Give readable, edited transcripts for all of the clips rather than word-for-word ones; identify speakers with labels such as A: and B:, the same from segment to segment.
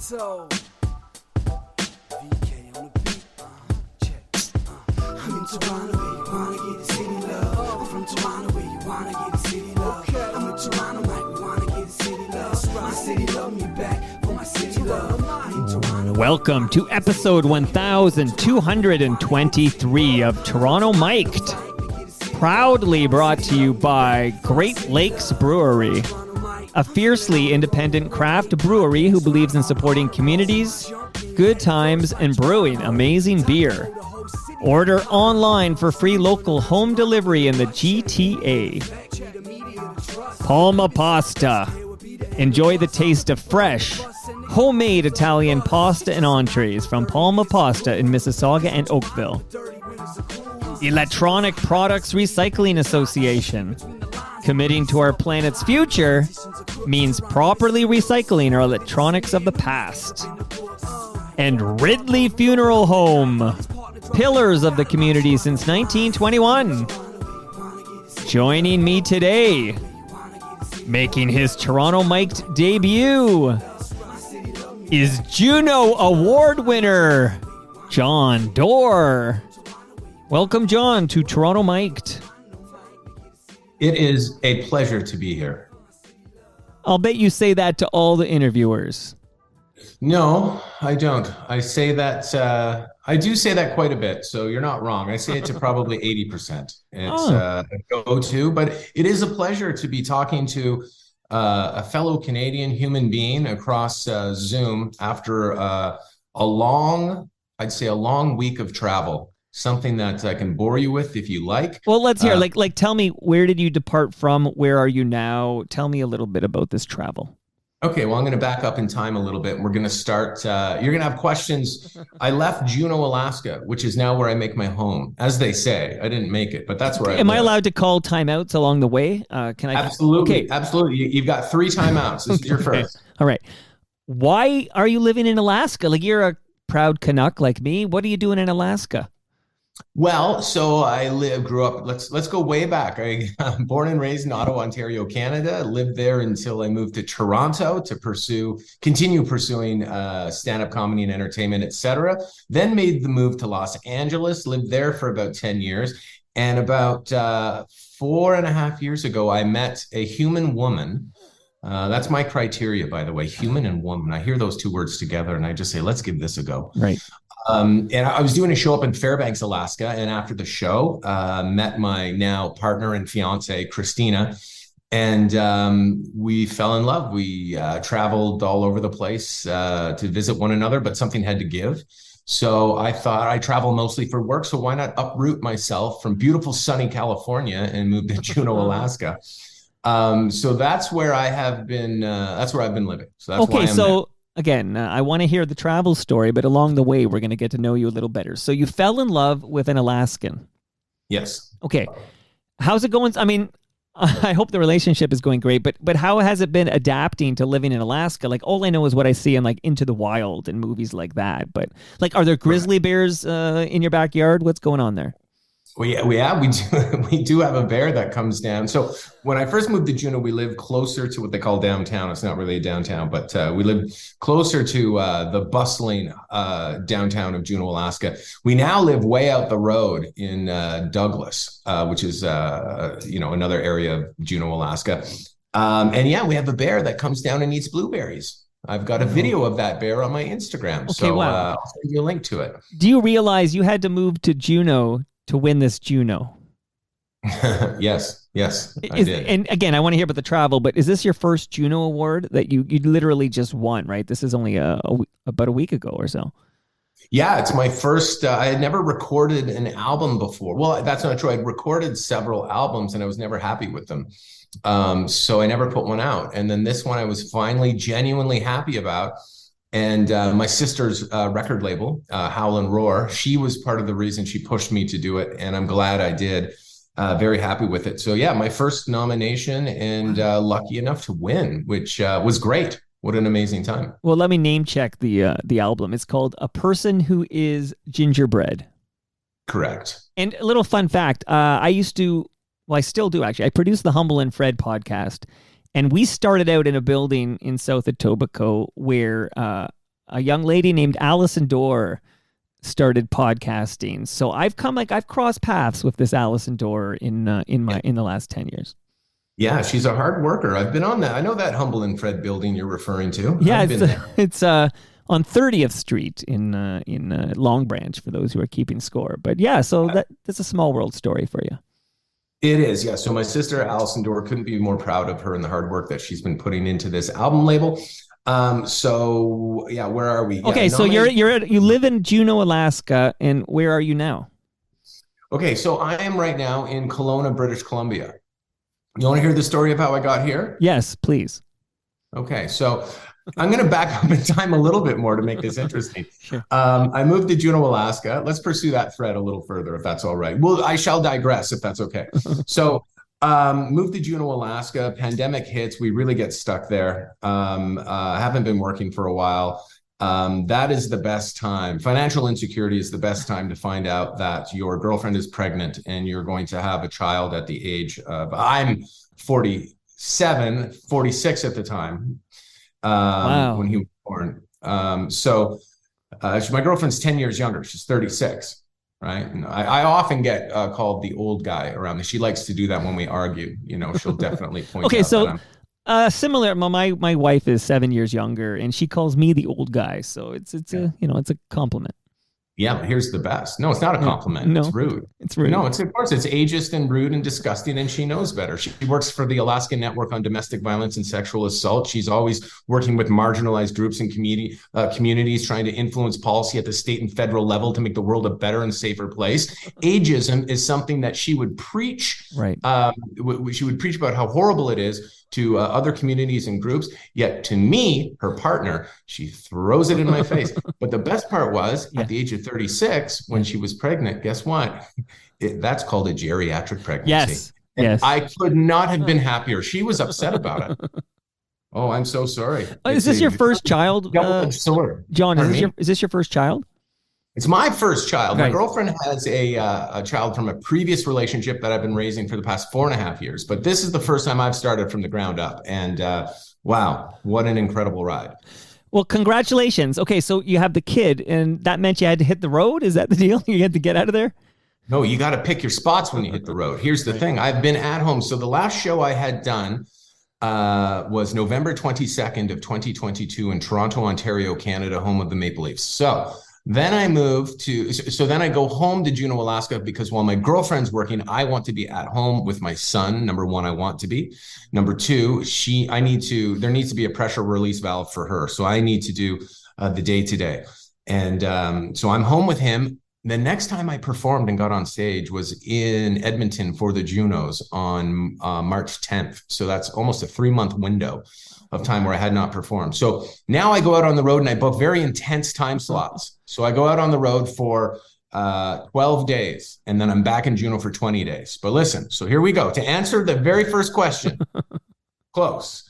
A: Toronto. VK on the beat. Check. I'm in Toronto where you wanna get the city love. I'm from Toronto where you wanna get the city love. I'm in Toronto like we wanna get the city love. My city love me back for my city love. I'm in Toronto.
B: Welcome to episode 1223 of Toronto Mic'd. Proudly brought to you by Great Lakes Brewery, a fiercely independent craft brewery who believes in supporting communities, good times, and brewing amazing beer. Order online for free local home delivery in the GTA. Palma Pasta. Enjoy the taste of fresh, homemade Italian pasta and entrees from Palma Pasta in Mississauga and Oakville. Electronic Products Recycling Association. Committing to our planet's future means properly recycling our electronics of the past. And Ridley Funeral Home. Pillars of the community since 1921. Joining me today, making his Toronto Mic'd debut, is Juno Award winner, Jon Dore. Welcome, Jon, to Toronto Mic'd.
C: It is a pleasure to be here.
B: I'll bet you say that to all the interviewers.
C: No, I don't. I say that, I do say that quite a bit, so you're not wrong. I say it to probably 80%. It's a go-to, but it is a pleasure to be talking to a fellow Canadian human being across Zoom after a long week of travel. Something that I can bore you with if you like.
B: Well, let's hear. Like, tell me, where did you depart from? Where are you now? Tell me a little bit about this travel.
C: Okay, well, I'm going to back up in time a little bit. We're going to start. You're going to have questions. I left Juneau, Alaska, which is now where I make my home. As they say, I didn't make it, but that's where I live.
B: Am I allowed to call timeouts along the way? Can I?
C: Absolutely,
B: okay.
C: Absolutely. You've got 3 timeouts. This is your first.
B: All right. Why are you living in Alaska? Like, you're a proud Canuck like me. What are you doing in Alaska?
C: Well, so I grew up, let's go way back. I'm born and raised in Ottawa, Ontario, Canada. Lived there until I moved to Toronto to continue pursuing stand-up comedy and entertainment, etc. Then made the move to Los Angeles, lived there for about 10 years. And about 4.5 years ago, I met a human woman. That's my criteria, by the way, human and woman. I hear those 2 words together and I just say, let's give this a go.
B: Right.
C: And I was doing a show up in Fairbanks, Alaska. And after the show, met my now partner and fiance, Christina. And we fell in love. We traveled all over the place to visit one another, but something had to give. So I thought, I travel mostly for work, so why not uproot myself from beautiful sunny California and move to Juneau, Alaska? So that's where I have been. That's where I've been living. So that's why I'm there.
B: Again, I want to hear the travel story, but along the way, we're going to get to know you a little better. So you fell in love with an Alaskan.
C: Yes.
B: Okay. How's it going? I mean, I hope the relationship is going great, but how has it been adapting to living in Alaska? Like, all I know is what I see in, like, Into the Wild and movies like that. But, like, are there grizzly bears in your backyard? What's going on there?
C: Well, yeah, we do have a bear that comes down. So when I first moved to Juneau, we lived closer to what they call downtown. It's not really a downtown, but we lived closer to the bustling downtown of Juneau, Alaska. We now live way out the road in Douglas, which is another area of Juneau, Alaska. And yeah, we have a bear that comes down and eats blueberries. I've got a video of that bear on my Instagram.
B: Okay,
C: so
B: wow.
C: I'll send you a link to it.
B: Do you realize you had to move to Juneau to win this Juno?
C: Yes, I did.
B: And again, I want to hear about the travel, but is this your first Juno award that you literally just won, right? This is only about a week ago or so.
C: Yeah, it's my first. I had never recorded an album before. Well, that's not true. I'd recorded several albums and I was never happy with them. So I never put one out. And then this one I was finally genuinely happy about. And my sister's record label, Howl and Roar, she was part of the reason she pushed me to do it. And I'm glad I did. Very happy with it. So yeah, my first nomination and lucky enough to win, which was great. What an amazing time.
B: Well, let me name check the album. It's called A Person Who Is Gingerbread.
C: Correct.
B: And a little fun fact, I still do actually. I produce the Humble and Fred podcast. And we started out in a building in south Etobicoke where a young lady named Allison Dore started podcasting. So I've crossed paths with this Allison Dore in the last 10 years.
C: Yeah, she's a hard worker. I've been on that. I know that Humble and Fred building you're referring to.
B: Yeah,
C: I've been there.
B: It's on 30th Street in Long Branch for those who are keeping score. But yeah, so that's a small world story for you.
C: It is, yeah. So my sister Allison Dore, couldn't be more proud of her and the hard work that she's been putting into this album label. So yeah, where are we?
B: Okay, so you live in Juneau, Alaska, and where are you now?
C: Okay, so I am right now in Kelowna, British Columbia. You want to hear the story of how I got here?
B: Yes, please.
C: Okay, so I'm going to back up in time a little bit more to make this interesting.
B: Sure.
C: I moved to Juneau, Alaska. Let's pursue that thread a little further, if that's all right. Well, I shall digress, if that's okay. So moved to Juneau, Alaska. Pandemic hits. We really get stuck there. Haven't been working for a while. That is the best time. Financial insecurity is the best time to find out that your girlfriend is pregnant and you're going to have a child at the age of, I'm 47, 46 at the time.
B: Wow.
C: When he was born. My girlfriend's 10 years younger. She's 36, right? And I often get called the old guy around me. She likes to do that when we argue. You know, she'll definitely point
B: okay,
C: out
B: so
C: that
B: similar. My wife is 7 years younger, and she calls me the old guy. So it's a compliment.
C: Yeah, but here's the best. No, it's not a compliment.
B: No,
C: it's rude.
B: It's rude.
C: No, of course it's ageist and rude and disgusting, and she knows better. She works for the Alaska Network on Domestic Violence and Sexual Assault. She's always working with marginalized groups and communities, trying to influence policy at the state and federal level to make the world a better and safer place. Ageism is something that she would preach.
B: Right.
C: She would preach about how horrible it is to other communities and groups. Yet to me, her partner, she throws it in my face. But the best part was at the age of 36, when she was pregnant, guess what? That's called a geriatric pregnancy.
B: Yes.
C: And
B: yes.
C: I could not have been happier. She was upset about it. Oh, I'm so sorry.
B: Is this your first child? John, is this your first child?
C: It's my first child.
B: Right.
C: My girlfriend has a child from a previous relationship that I've been raising for the past 4.5 years. But this is the first time I've started from the ground up. And wow, what an incredible ride.
B: Well, congratulations. Okay, so you have the kid, and that meant you had to hit the road? Is that the deal? You had to get out of there?
C: No, you got to pick your spots when you hit the road. Here's the thing. I've been at home. So the last show I had done was November 22nd of 2022 in Toronto, Ontario, Canada, home of the Maple Leafs. So then I then I go home to Juneau, Alaska, because while my girlfriend's working, I want to be at home with my son. Number one, I want to be. Number two, there needs to be a pressure release valve for her. So I need to do the day-to-day. And so I'm home with him. The next time I performed and got on stage was in Edmonton for the Junos on March 10th. So that's almost a 3-month window of time where I had not performed. So now I go out on the road and I book very intense time slots. So I go out on the road for 12 days, and then I'm back in Juneau for 20 days. But listen, so here we go. To answer the very first question, close.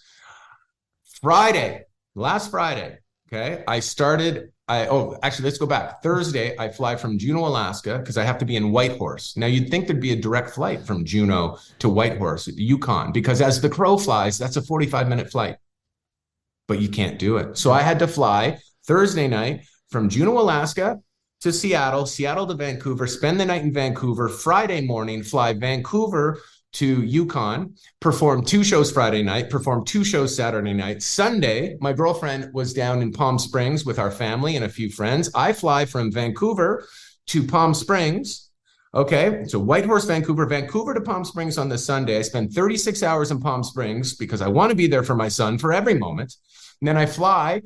C: Last Friday, okay, let's go back. Thursday, I fly from Juneau, Alaska, because I have to be in Whitehorse. Now, you'd think there'd be a direct flight from Juneau to Whitehorse, Yukon, because as the crow flies, that's a 45-minute flight. But you can't do it. So I had to fly Thursday night from Juneau, Alaska to Seattle to Vancouver, spend the night in Vancouver, Friday morning, fly Vancouver to Yukon, perform 2 shows Friday night, perform 2 shows Saturday night. Sunday, my girlfriend was down in Palm Springs with our family and a few friends. I fly from Vancouver to Palm Springs. Okay, so Whitehorse, Vancouver to Palm Springs on the Sunday. I spend 36 hours in Palm Springs because I want to be there for my son for every moment. And then I fly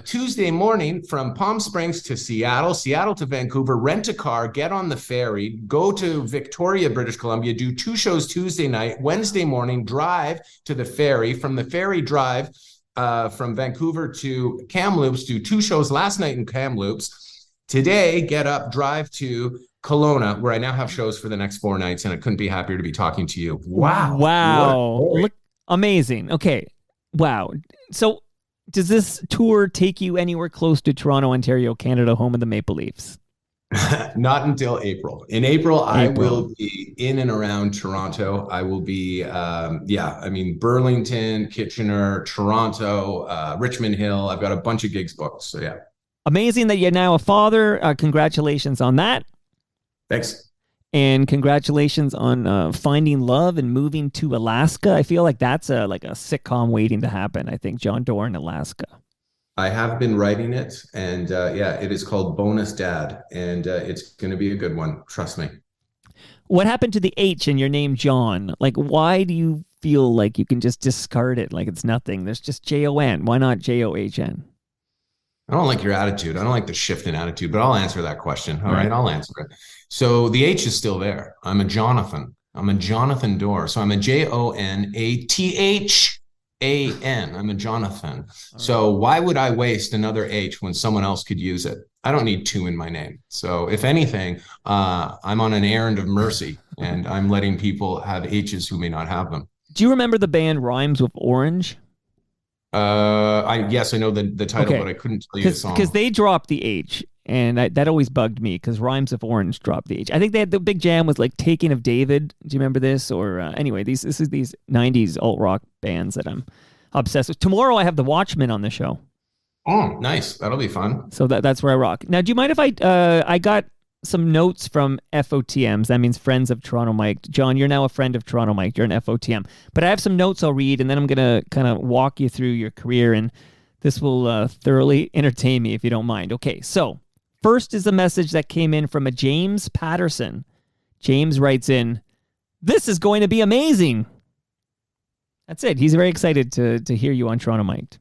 C: Tuesday morning from Palm Springs to Seattle to Vancouver, rent a car, get on the ferry, go to Victoria, British Columbia, do 2 shows Tuesday night, Wednesday morning, drive to the ferry, from the ferry drive from Vancouver to Kamloops, do 2 shows last night in Kamloops. Today, get up, drive to Kelowna, where I now have shows for the next 4 nights, and I couldn't be happier to be talking to you.
B: Wow. Look, amazing. Okay. Wow. So does this tour take you anywhere close to Toronto, Ontario, Canada, home of the Maple Leafs?
C: Not until April. In April, I
B: April.
C: will be in and around Toronto. I will be, Burlington, Kitchener, Toronto, Richmond Hill. I've got a bunch of gigs booked. So, yeah.
B: Amazing that you're now a father. Congratulations on that.
C: Thanks.
B: And congratulations on finding love and moving to Alaska. I feel like that's like a sitcom waiting to happen. I think Jon Dore in Alaska.
C: I have been writing it, and it is called Bonus Dad, and it's going to be a good one. Trust me.
B: What happened to the H in your name, John? Like, why do you feel like you can just discard it like it's nothing? There's just Jon. Why not John?
C: I don't like your attitude. I don't like the shift in attitude, but I'll answer that question. All right, I'll answer it. So the H is still there. I'm a Jonathan. I'm a Jonathan Dore. So I'm a Jonathan. I'm a Jonathan. So why would I waste another H when someone else could use it? I don't need two in my name. So if anything, I'm on an errand of mercy, and I'm letting people have H's who may not have them.
B: Do you remember the band Rhymes with Orange?
C: Yes, I know the title, but I couldn't tell you the song.
B: Because they dropped the H, and that always bugged me because Rhymes with Orange dropped the H. I think they had the big jam was like Taking of David. Do you remember this? Or anyway, this is these 90s alt rock bands that I'm obsessed with. Tomorrow I have the Watchmen on the show.
C: Oh, nice. That'll be fun.
B: So that's where I rock. Now, do you mind if I got some notes from FOTMs? That means Friends of Toronto Mike. John, you're now a friend of Toronto Mike. You're an FOTM. But I have some notes I'll read, and then I'm going to kind of walk you through your career, and this will thoroughly entertain me if you don't mind. Okay, so first is a message that came in from a James Patterson. James writes in, "This is going to be amazing." That's it. He's very excited to hear you on Toronto Mike.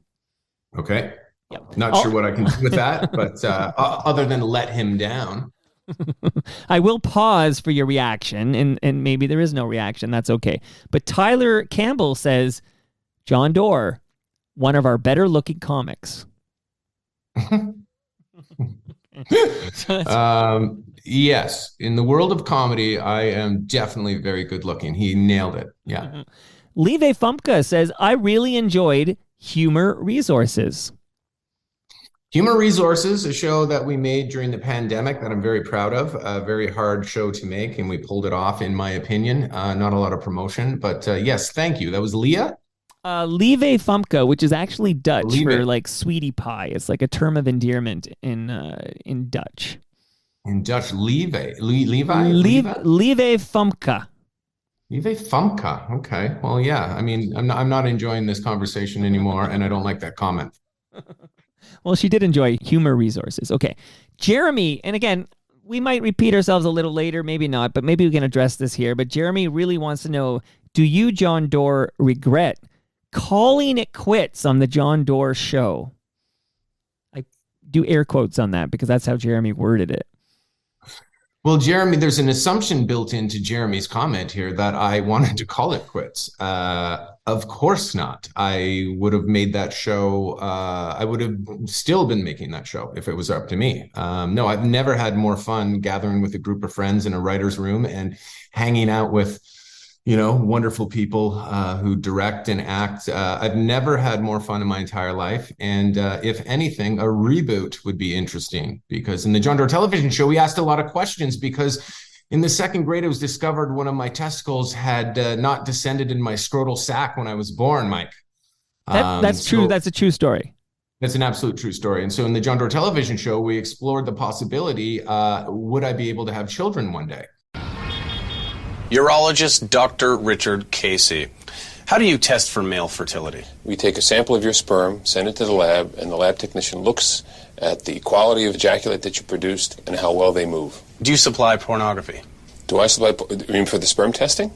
C: Okay.
B: Yep.
C: Not sure what I can do with that, but other than let him down.
B: I will pause for your reaction, and maybe there is no reaction. That's okay. But Tyler Campbell says, Jon Dore, one of our better looking comics.
C: Yes. In the world of comedy, I am definitely very good looking. He nailed it. Yeah.
B: Mm-hmm. Live Fumka says, I really enjoyed Humor Resources.
C: Humor Resources, a show that we made during the pandemic that I'm very proud of. A very hard show to make, and we pulled it off, in my opinion. Not a lot of promotion, but yes, thank you. That was Leah?
B: Lieve Fumka, which is actually Dutch for like sweetie pie. It's like a term of endearment in Dutch.
C: In Dutch, Levi?
B: Lieve Fumka.
C: Lieve Fumka. Okay. Well, yeah. I mean, I'm not enjoying this conversation anymore, and I don't like that comment.
B: Well, she did enjoy Humor Resources. Okay. Jeremy, and again, we might repeat ourselves a little later, maybe not, but maybe we can address this here. But Jeremy really wants to know, do you, Jon Dore, regret calling it quits on the Jon Dore show? I do air quotes on that because that's how Jeremy worded it.
C: Well, Jeremy, there's an assumption built into Jeremy's comment here that I wanted to call it quits. Of course not. I would have made that show. I would have still been making that show if it was up to me. No, I've never had more fun gathering with a group of friends in a writer's room and hanging out with, wonderful people who direct and act. I've never had more fun in my entire life. And if anything, a reboot would be interesting, because in the Jon Dore television show, we asked a lot of questions, because in the second grade, it was discovered one of my testicles had not descended in my scrotal sac when I was born, Mike.
B: That's true. That's a true story.
C: That's an absolute true story. And so in the Jon Dore television show, we explored the possibility, would I be able to have children one day?
D: Urologist Dr. Richard Casey. How do you test for male fertility?
E: We take a sample of your sperm, send it to the lab, and the lab technician looks at the quality of ejaculate that you produced and how well they move.
D: Do you supply pornography?
E: Do I supply, you mean for the sperm testing?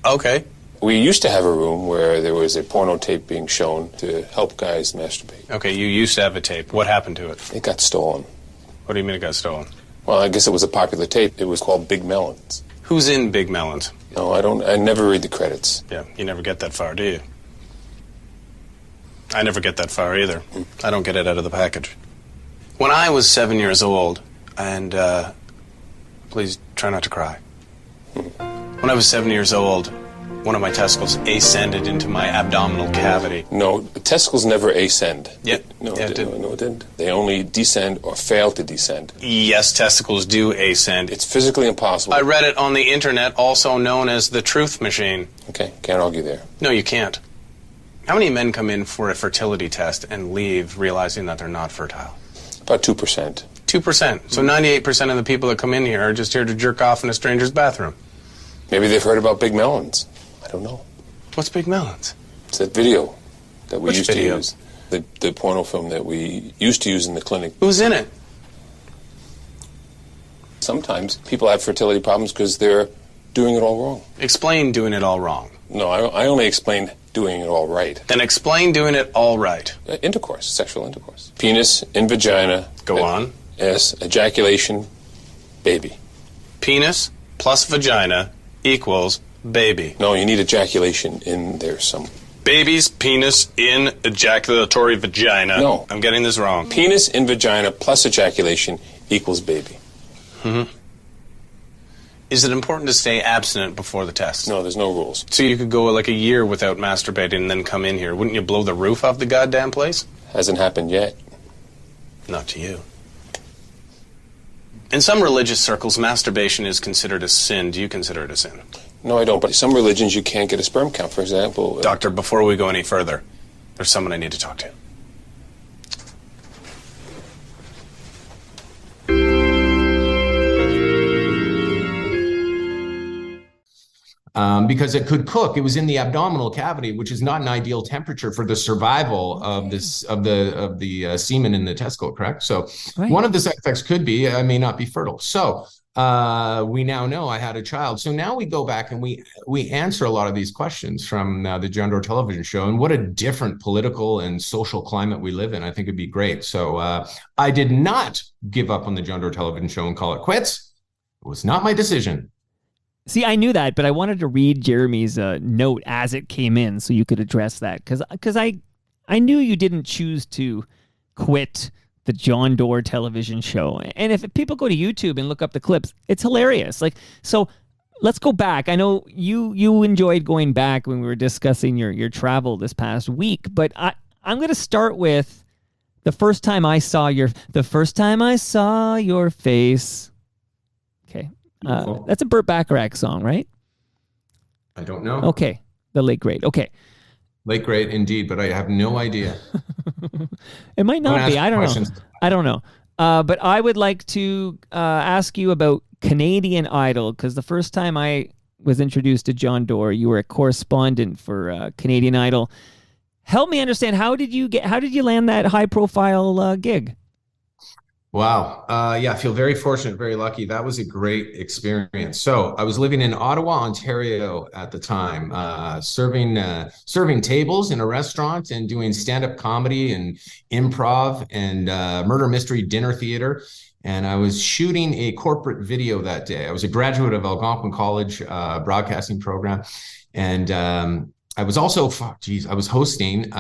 D: Okay.
E: We used to have a room where there was a porno tape being shown to help guys masturbate.
D: Okay, you used to have a tape. What happened to it?
E: It got stolen.
D: What do you mean it got stolen?
E: Well, I guess it was a popular tape. It was called Big Melons.
D: Who's in Big Melons?
E: No, I never read the credits.
D: Yeah, you never get that far, do you? I never get that far either. I don't get it out of the package. When I was 7 years old, and please try not to cry. When I was 7 years old, One of my testicles ascended into my abdominal cavity.
E: No, testicles never ascend.
D: Yeah.
E: No,
D: Yeah,
E: it
D: it
E: didn't.
D: did.
E: No, it didn't. They only descend or fail to descend.
D: Yes, testicles do ascend.
E: It's physically impossible.
D: I read it on the internet, also known as the truth machine.
E: Okay, can't argue there.
D: No, you can't. How many men come in for a fertility test and leave realizing that they're not fertile?
E: About 2%.
D: 2%. So 98% of the people that come in here are just here to jerk off in a stranger's bathroom.
E: Maybe they've heard about big melons. I don't know.
D: What's big melons?
E: It's that video that we
D: Which
E: used
D: video?
E: to use. The porno film that we used to use in the clinic.
D: Who's in it?
E: Sometimes people have fertility problems because they're doing it all wrong.
D: Explain doing it all wrong.
E: No, I only explained doing it all right.
D: Then explain doing it all right.
E: Intercourse, sexual intercourse. Penis in vagina.
D: Go on.
E: Yes, ejaculation, baby.
D: Penis plus vagina equals baby.
E: No, you need ejaculation in there some.
D: Baby's penis in ejaculatory vagina.
E: No.
D: I'm getting this wrong.
E: Penis in vagina plus ejaculation equals baby.
D: Is it important to stay abstinent before the test?
E: No, there's no rules.
D: So you could go like a year without masturbating and then come in here. Wouldn't you blow the roof off the goddamn place?
E: Hasn't happened yet.
D: Not to you. In some religious circles, masturbation is considered a sin. Do you consider it a sin?
E: No, I don't. But some religions you can't get a sperm count, for example.
D: Doctor, before we go any further, there's someone I need to talk to.
C: Because it could cook. It was in the abdominal cavity, which is not an ideal temperature for the survival of the semen in the testicle. Correct. So one of the side effects could be I may not be fertile. So we now know I had a child. So now we go back and we answer a lot of these questions from the Jon Dore television show. And what a different political and social climate we live in. I think it'd be great. So I did not give up on the Jon Dore television show and call it quits. It was not my decision.
B: See, I knew that, but I wanted to read Jeremy's note as it came in so you could address that. Because I knew you didn't choose to quit the Jon Dore television show. And if people go to YouTube and look up the clips, it's hilarious. Like, so let's go back. I know you enjoyed going back when we were discussing your travel this past week, but I'm going to start with the first time I saw your face. Okay. That's a Burt Bacharach song, right?
C: I don't know.
B: Okay. The Late Great. Okay.
C: Late great indeed, but I have no idea.
B: It might not be. I don't know. I don't know. But I would like to ask you about Canadian Idol, because the first time I was introduced to Jon Dore, you were a correspondent for Canadian Idol. Help me understand, how did you land that high profile gig?
C: Wow. Yeah, I feel very fortunate, very lucky. That was a great experience. So I was living in Ottawa, Ontario at the time, serving tables in a restaurant and doing stand-up comedy and improv and murder mystery dinner theater. And I was shooting a corporate video that day. I was a graduate of Algonquin College broadcasting program. And I was also, I was hosting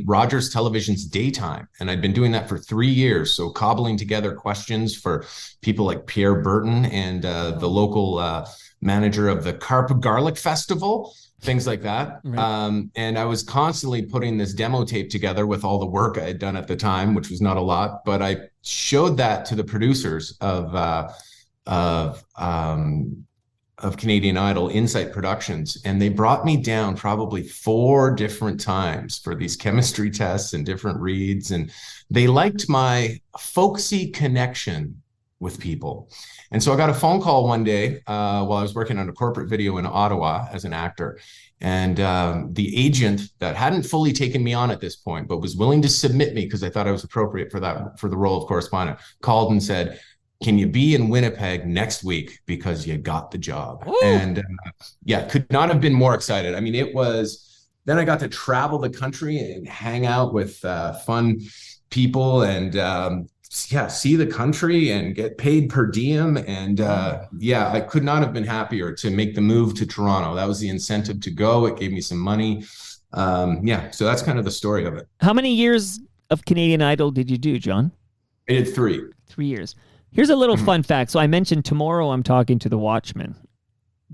C: Rogers Television's Daytime, and I'd been doing that for 3 years. So cobbling together questions for people like Pierre Burton and the local manager of the Carp Garlic Festival, things like that. Right. And I was constantly putting this demo tape together with all the work I had done at the time, which was not a lot, but I showed that to the producers of Canadian Idol, Insight Productions, and they brought me down probably 4 different times for these chemistry tests and different reads, and they liked my folksy connection with people. And so I got a phone call one day while I was working on a corporate video in Ottawa as an actor, and the agent that hadn't fully taken me on at this point, but was willing to submit me because I thought I was appropriate for the role of correspondent, called and said, "Can you be in Winnipeg next week because you got the job?" Ooh. And yeah, could not have been more excited. I mean, it was, then I got to travel the country and hang out with fun people and see the country and get paid per diem. And yeah, I could not have been happier to make the move to Toronto. That was the incentive to go. It gave me some money. Yeah, so that's kind of the story of it.
B: How many years of Canadian Idol did you do, John?
C: I did 3.
B: 3 years. Here's a little fun fact. So I mentioned tomorrow I'm talking to the Watchmen.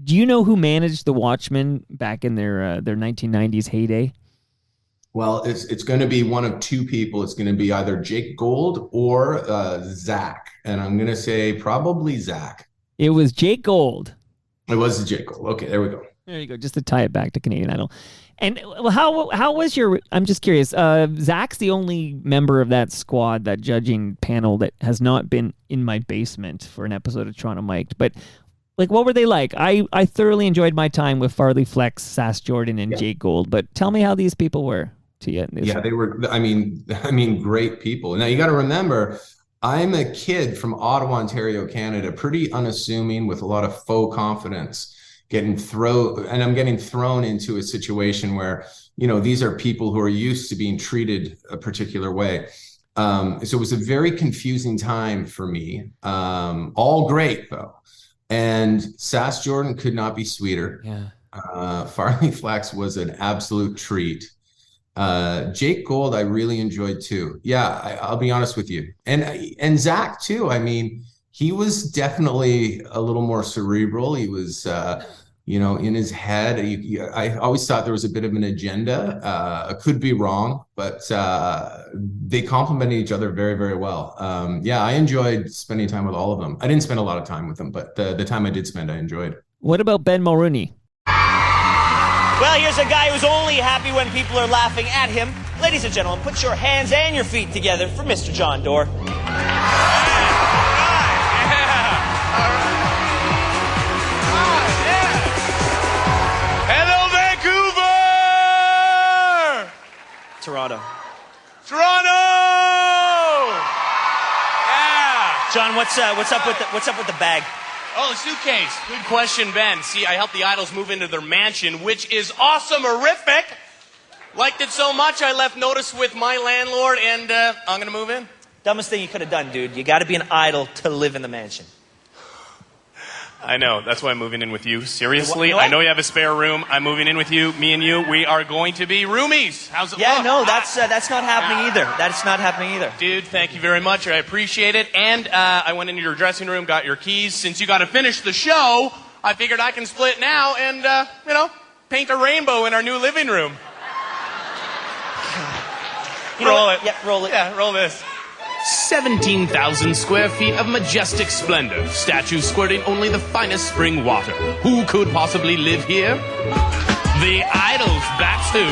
B: Do you know who managed the Watchmen back in their 1990s heyday?
C: Well, it's going to be one of two people. It's going to be either Jake Gold or Zach, and I'm going to say probably Zach.
B: It was Jake Gold.
C: It was Jake Gold. Okay, there we go.
B: There you go. Just to tie it back to Canadian Idol. And how was your? I'm just curious. Zach's the only member of that squad, that judging panel, that has not been in my basement for an episode of Toronto Mic'd. But like, what were they like? I thoroughly enjoyed my time with Farley Flex, Sass Jordan, and Jake Gold. But tell me how these people were to you.
C: Yeah, they were. I mean, great people. Now you got to remember, I'm a kid from Ottawa, Ontario, Canada, pretty unassuming with a lot of faux confidence. I'm getting thrown into a situation where, these are people who are used to being treated a particular way. So it was a very confusing time for me. All great though. And Sass Jordan could not be sweeter.
B: Yeah.
C: Farley Flax was an absolute treat. Jake Gold, I really enjoyed too. Yeah, I'll be honest with you. And Zach too. I mean, he was definitely a little more cerebral. He was, in his head. I always thought there was a bit of an agenda. I could be wrong, but they complemented each other very, very well. I enjoyed spending time with all of them. I didn't spend a lot of time with them, but the time I did spend, I enjoyed.
B: What about Ben Mulrooney?
F: Well, here's a guy who's only happy when people are laughing at him. Ladies and gentlemen, put your hands and your feet together for Mr. Jon Dore.
G: Hello, Vancouver!
F: Toronto.
G: Yeah!
F: John, what's up with the bag?
G: Oh, the suitcase. Good question, Ben. See, I helped the Idols move into their mansion, which is awesome-erific. Liked it so much, I left notice with my landlord, and I'm gonna move in.
F: Dumbest thing you could have done, dude. You got to be an idol to live in the mansion.
G: I know. That's why I'm moving in with you. Seriously,
F: What?
G: I know you have a spare room. I'm moving in with you. Me and you, we are going to be roomies. How's it
F: Yeah,
G: look?
F: no, that's not happening either. That's not happening either.
G: Dude, thank you very much. I appreciate it. And I went into your dressing room, got your keys. Since you got to finish the show, I figured I can split now and, paint a rainbow in our new living room. Roll it.
F: Yeah, roll it.
G: Yeah, roll this. 17,000 square feet of majestic splendor. Statues squirting only the finest spring water. Who could possibly live here? The Idols, that's who.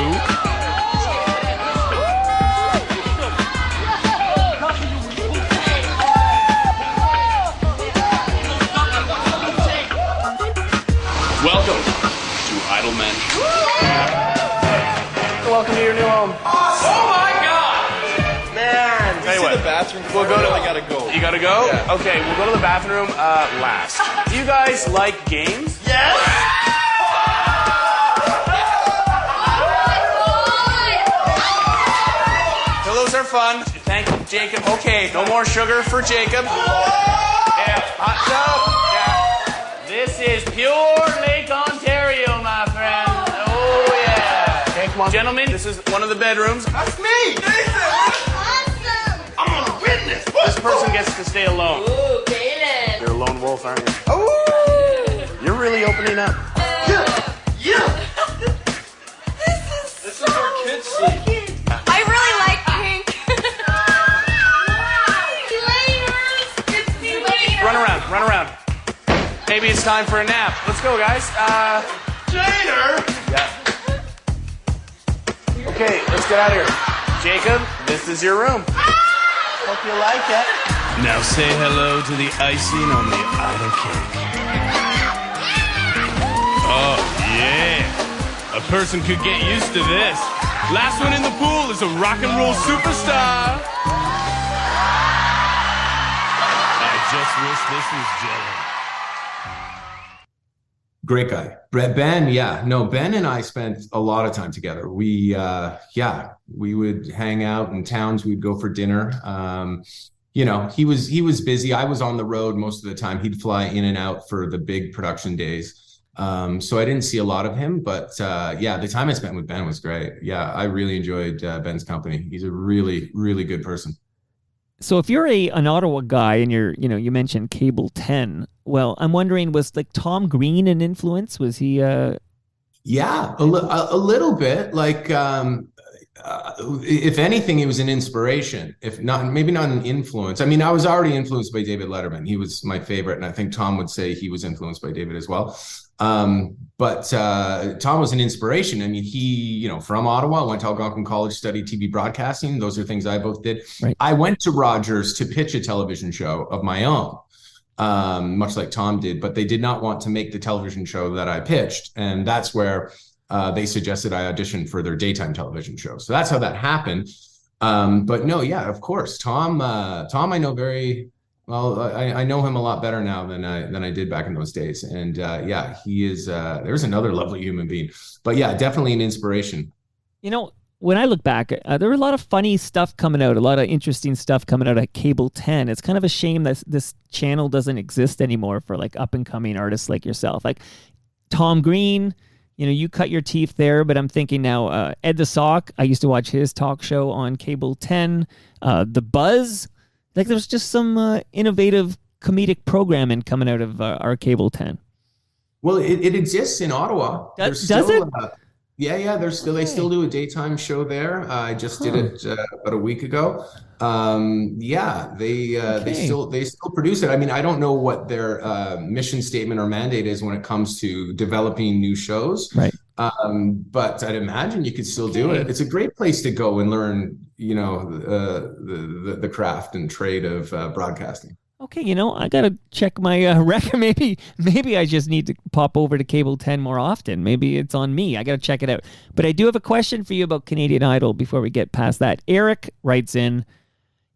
G: Welcome to Idol Mansion.
F: Welcome to your new home.
G: Oh my God!
H: Man,
G: Tell you what.
H: the bathroom.
G: We'll go to.
H: I gotta go.
G: You gotta go?
H: Yeah.
G: Okay, we'll go to the bathroom last. Do you guys like games?
H: Yes.
G: Pillows are fun. Thank you, Jacob. Okay, no more sugar for Jacob. Yeah, hot tub. Yeah. This is pure Lake Ontario, my friend. Oh yeah. Okay, come on, gentlemen. This is one of the bedrooms.
H: That's me.
I: Awesome!
H: I'm gonna win this.
G: This person gets to stay alone.
I: Ooh, Caleb!
G: You're a lone wolf, aren't you?
H: Oh.
G: You're really opening up.
H: Yeah.
I: This
H: is where kids sleep.
I: I really like pink.
G: Run around. Maybe it's time for a nap. Let's go, guys.
H: Jader.
G: Yeah. Okay, let's get out of here. Jacob, this is your room. Hope you like it. Now say hello to the icing on the idol cake. Oh, yeah. A person could get used to this. Last one in the pool is a rock and roll superstar. I just wish this was Jello.
C: Great guy. Ben, Ben and I spent a lot of time together. We would hang out in towns. We'd go for dinner. He was busy. I was on the road most of the time. He'd fly in and out for the big production days. So I didn't see a lot of him, but the time I spent with Ben was great. Yeah, I really enjoyed Ben's company. He's a really, really good person.
B: So if you're an Ottawa guy and you mentioned Cable 10, well, I'm wondering, was like Tom Green an influence? Was he
C: Yeah, a little bit. Like, if anything, he was an inspiration. If not, maybe not an influence. I mean, I was already influenced by David Letterman. He was my favorite, and I think Tom would say he was influenced by David as well. But Tom was an inspiration. I mean, he, from Ottawa, went to Algonquin College, studied TV broadcasting. Those are things I both did.
B: Right.
C: I went to Rogers to pitch a television show of my own. Much like Tom did, but they did not want to make the television show that I pitched. And that's where they suggested I audition for their daytime television show. So that's how that happened. But no, yeah, of course. Tom, I know very well. I know him a lot better now than I did back in those days. And yeah, he is, there's another lovely human being. But yeah, definitely an inspiration.
B: When I look back, there were a lot of funny stuff coming out, a lot of interesting stuff coming out at Cable 10. It's kind of a shame that this channel doesn't exist anymore for like up and coming artists like yourself. Like Tom Green, you cut your teeth there, but I'm thinking now, Ed the Sock, I used to watch his talk show on Cable 10. The Buzz, like there's just some innovative comedic programming coming out of our Cable 10.
C: Well, it exists in Ottawa.
B: Does it?
C: Yeah, they still do a daytime show there. I just did it about a week ago. Yeah, they still produce it. I mean, I don't know what their mission statement or mandate is when it comes to developing new shows.
B: Right.
C: But I'd imagine you could still do it. It's a great place to go and learn, the craft and trade of broadcasting.
B: Okay, I gotta check my record. Maybe I just need to pop over to Cable 10 more often. Maybe it's on me. I gotta check it out. But I do have a question for you about Canadian Idol before we get past that. Eric writes in,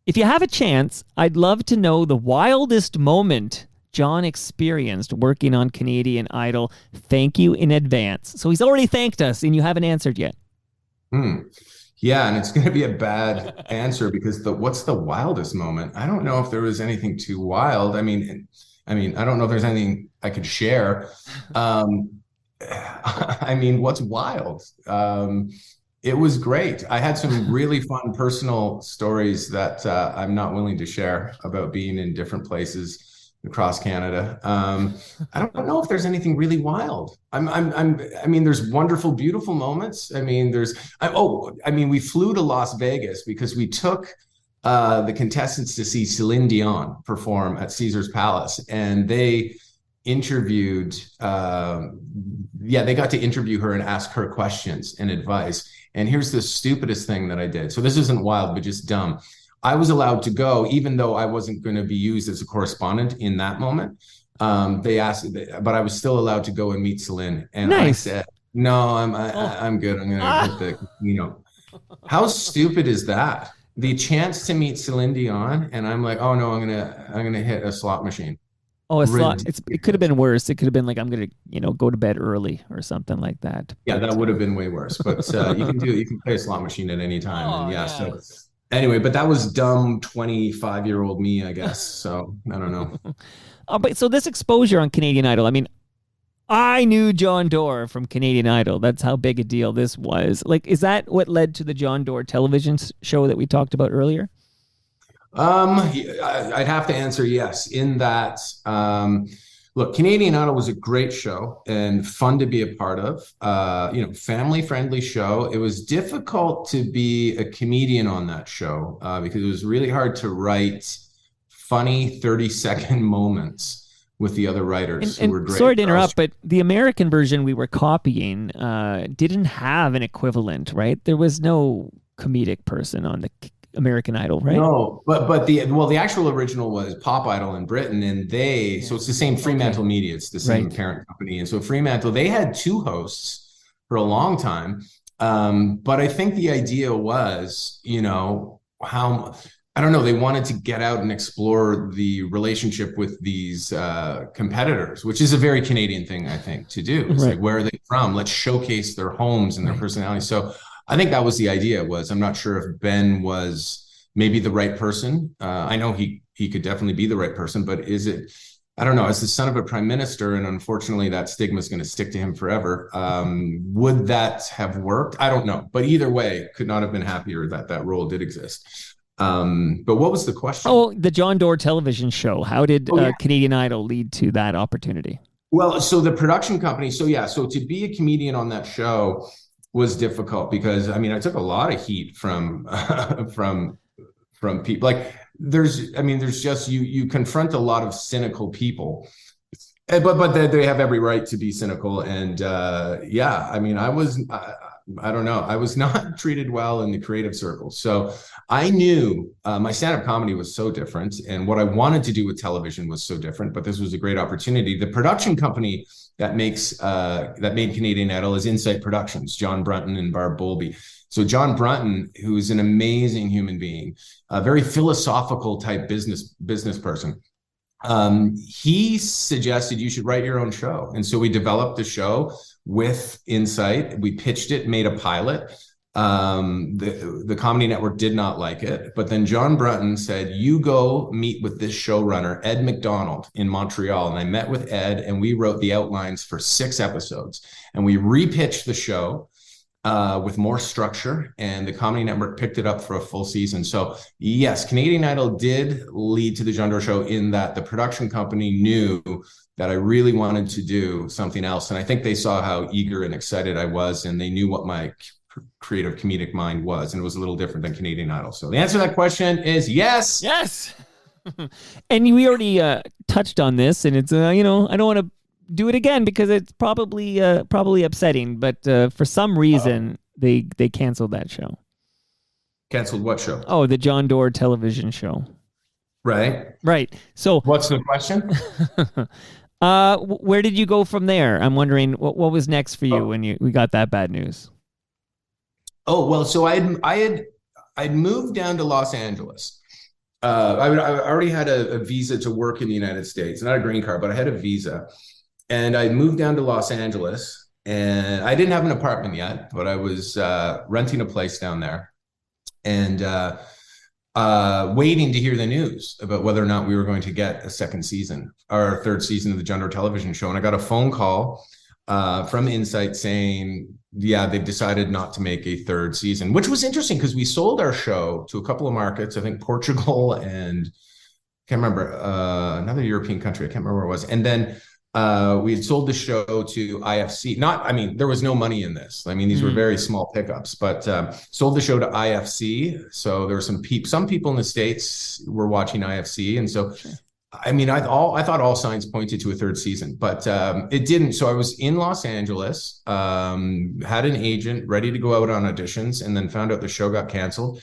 B: if you have a chance, I'd love to know the wildest moment Jon experienced working on Canadian Idol. Thank you in advance. So he's already thanked us, and you haven't answered yet.
C: Yeah, and it's going to be a bad answer because what's the wildest moment? I don't know if there was anything too wild. I mean, I don't know if there's anything I could share. I mean, what's wild? It was great. I had some really fun personal stories that I'm not willing to share about being in different places across Canada. I don't know if there's anything really wild. I mean, there's wonderful, beautiful moments. I mean, we flew to Las Vegas because we took the contestants to see Celine Dion perform at Caesar's Palace, and they interviewed, they got to interview her and ask her questions and advice. And here's the stupidest thing that I did. So this isn't wild, but just dumb. I was allowed to go, even though I wasn't going to be used as a correspondent in that moment. They asked, but I was still allowed to go and meet Celine. And nice. I said, no, I'm good. I'm going to hit the casino. How stupid is that? The chance to meet Celine Dion, and I'm like, oh no, I'm gonna hit a slot machine.
B: Oh, a slot. It could have been worse. It could have been like, I'm going to, go to bed early or something like that.
C: Yeah, that would have been way worse. But you can play a slot machine at any time. So anyway, but that was dumb 25-year-old me, I guess. So I don't know.
B: But so this exposure on Canadian Idol, I mean, I knew Jon Dore from Canadian Idol. That's how big a deal this was. Like, is that what led to the Jon Dore television show that we talked about earlier?
C: I'd have to answer yes. In that, look, Canadian Idol was a great show and fun to be a part of. Family-friendly show. It was difficult to be a comedian on that show because it was really hard to write funny 30-second moments with the other writers who were great.
B: Sorry to interrupt, but the American version we were copying didn't have an equivalent, right? There was no comedic person on the American Idol, right?
C: No, but the actual original was Pop Idol in Britain, and so it's the same Fremantle Media, it's the same parent company, and so Fremantle, they had two hosts for a long time, but I think the idea was, how, I don't know, they wanted to get out and explore the relationship with these competitors, which is a very Canadian thing, I think, to do. It's like, where are they from? Let's showcase their homes and their personalities. So I think that was the idea. I'm not sure if Ben was maybe the right person. I know he could definitely be the right person, but I don't know, as the son of a prime minister, and unfortunately that stigma is going to stick to him forever. Would that have worked? I don't know. But either way, could not have been happier that role did exist. But what was the question?
B: Oh, the Jon Dore television show. How did
C: yeah.
B: Canadian Idol lead to that opportunity?
C: Well, so the production company, so to be a comedian on that show was difficult because I mean I took a lot of heat from from people. Like there's just you confront a lot of cynical people. But they have every right to be cynical, and yeah, I mean, I don't know, I was not treated well in the creative circles. So I knew my stand-up comedy was so different, and what I wanted to do with television was so different. But this was a great opportunity. The production company that made Canadian Idol is Insight Productions, John Brunton and Barb Bowlby. So John Brunton, who's an amazing human being, a very philosophical type business person. He suggested you should write your own show. And so we developed the show with Insight. We pitched it, made a pilot. The Comedy Network did not like it. But then John Brunton said, you go meet with this showrunner, Ed McDonald, in Montreal. And I met with Ed, and we wrote the outlines for 6 episodes. And we repitched the show with more structure, and the Comedy Network picked it up for a full season. So yes, Canadian Idol did lead to the Jon Dore Show in that the production company knew that I really wanted to do something else. And I think they saw how eager and excited I was, and they knew what my creative comedic mind was, and it was a little different than Canadian Idol. So the answer to that question is yes.
B: Yes. And we already touched on this, and it's, I don't want to do it again because it's probably upsetting, but for some reason they canceled that show.
C: Canceled what show?
B: Oh, the Jon Dore television show.
C: Right.
B: So
C: what's the question?
B: Where did you go from there? I'm wondering what was next for you when we got that bad news.
C: Oh, well, so I'd moved down to Los Angeles. I already had a visa to work in the United States, not a green card, but I had a visa. And I moved down to Los Angeles, and I didn't have an apartment yet, but I was renting a place down there and waiting to hear the news about whether or not we were going to get a second season, or a third season of the Jon Dore television show. And I got a phone call from Insight saying, yeah, they've decided not to make a third season, which was interesting because we sold our show to a couple of markets, I think Portugal and I can't remember, another European country. I can't remember where it was. And then we had sold the show to IFC. There was no money in this. I mean, these were very small pickups, but sold the show to IFC. So there were some people in the States were watching IFC. And so, I mean, I thought all signs pointed to a third season, but it didn't. So I was in Los Angeles, had an agent ready to go out on auditions, and then found out the show got canceled.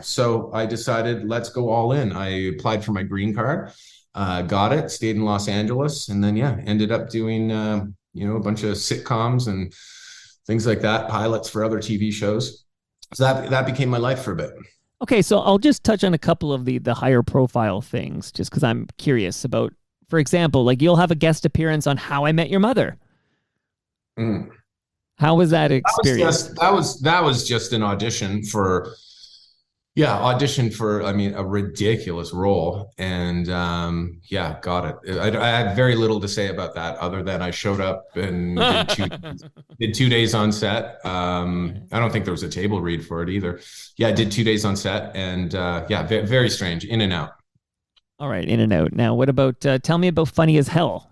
C: So I decided, let's go all in. I applied for my green card. Got it, stayed in Los Angeles, and then, ended up doing, a bunch of sitcoms and things like that, pilots for other TV shows. So that became my life for a bit.
B: Okay, so I'll just touch on a couple of the higher profile things, just because I'm curious about, for example, like you'll have a guest appearance on How I Met Your Mother. How was that experience?
C: That was just an audition for a ridiculous role, and got it. I had very little to say about that other than I showed up and did 2 days on set. I don't think there was a table read for it either. I did 2 days on set, and very strange, in and out.
B: All right, in and out. Now, what about tell me about Funny as Hell?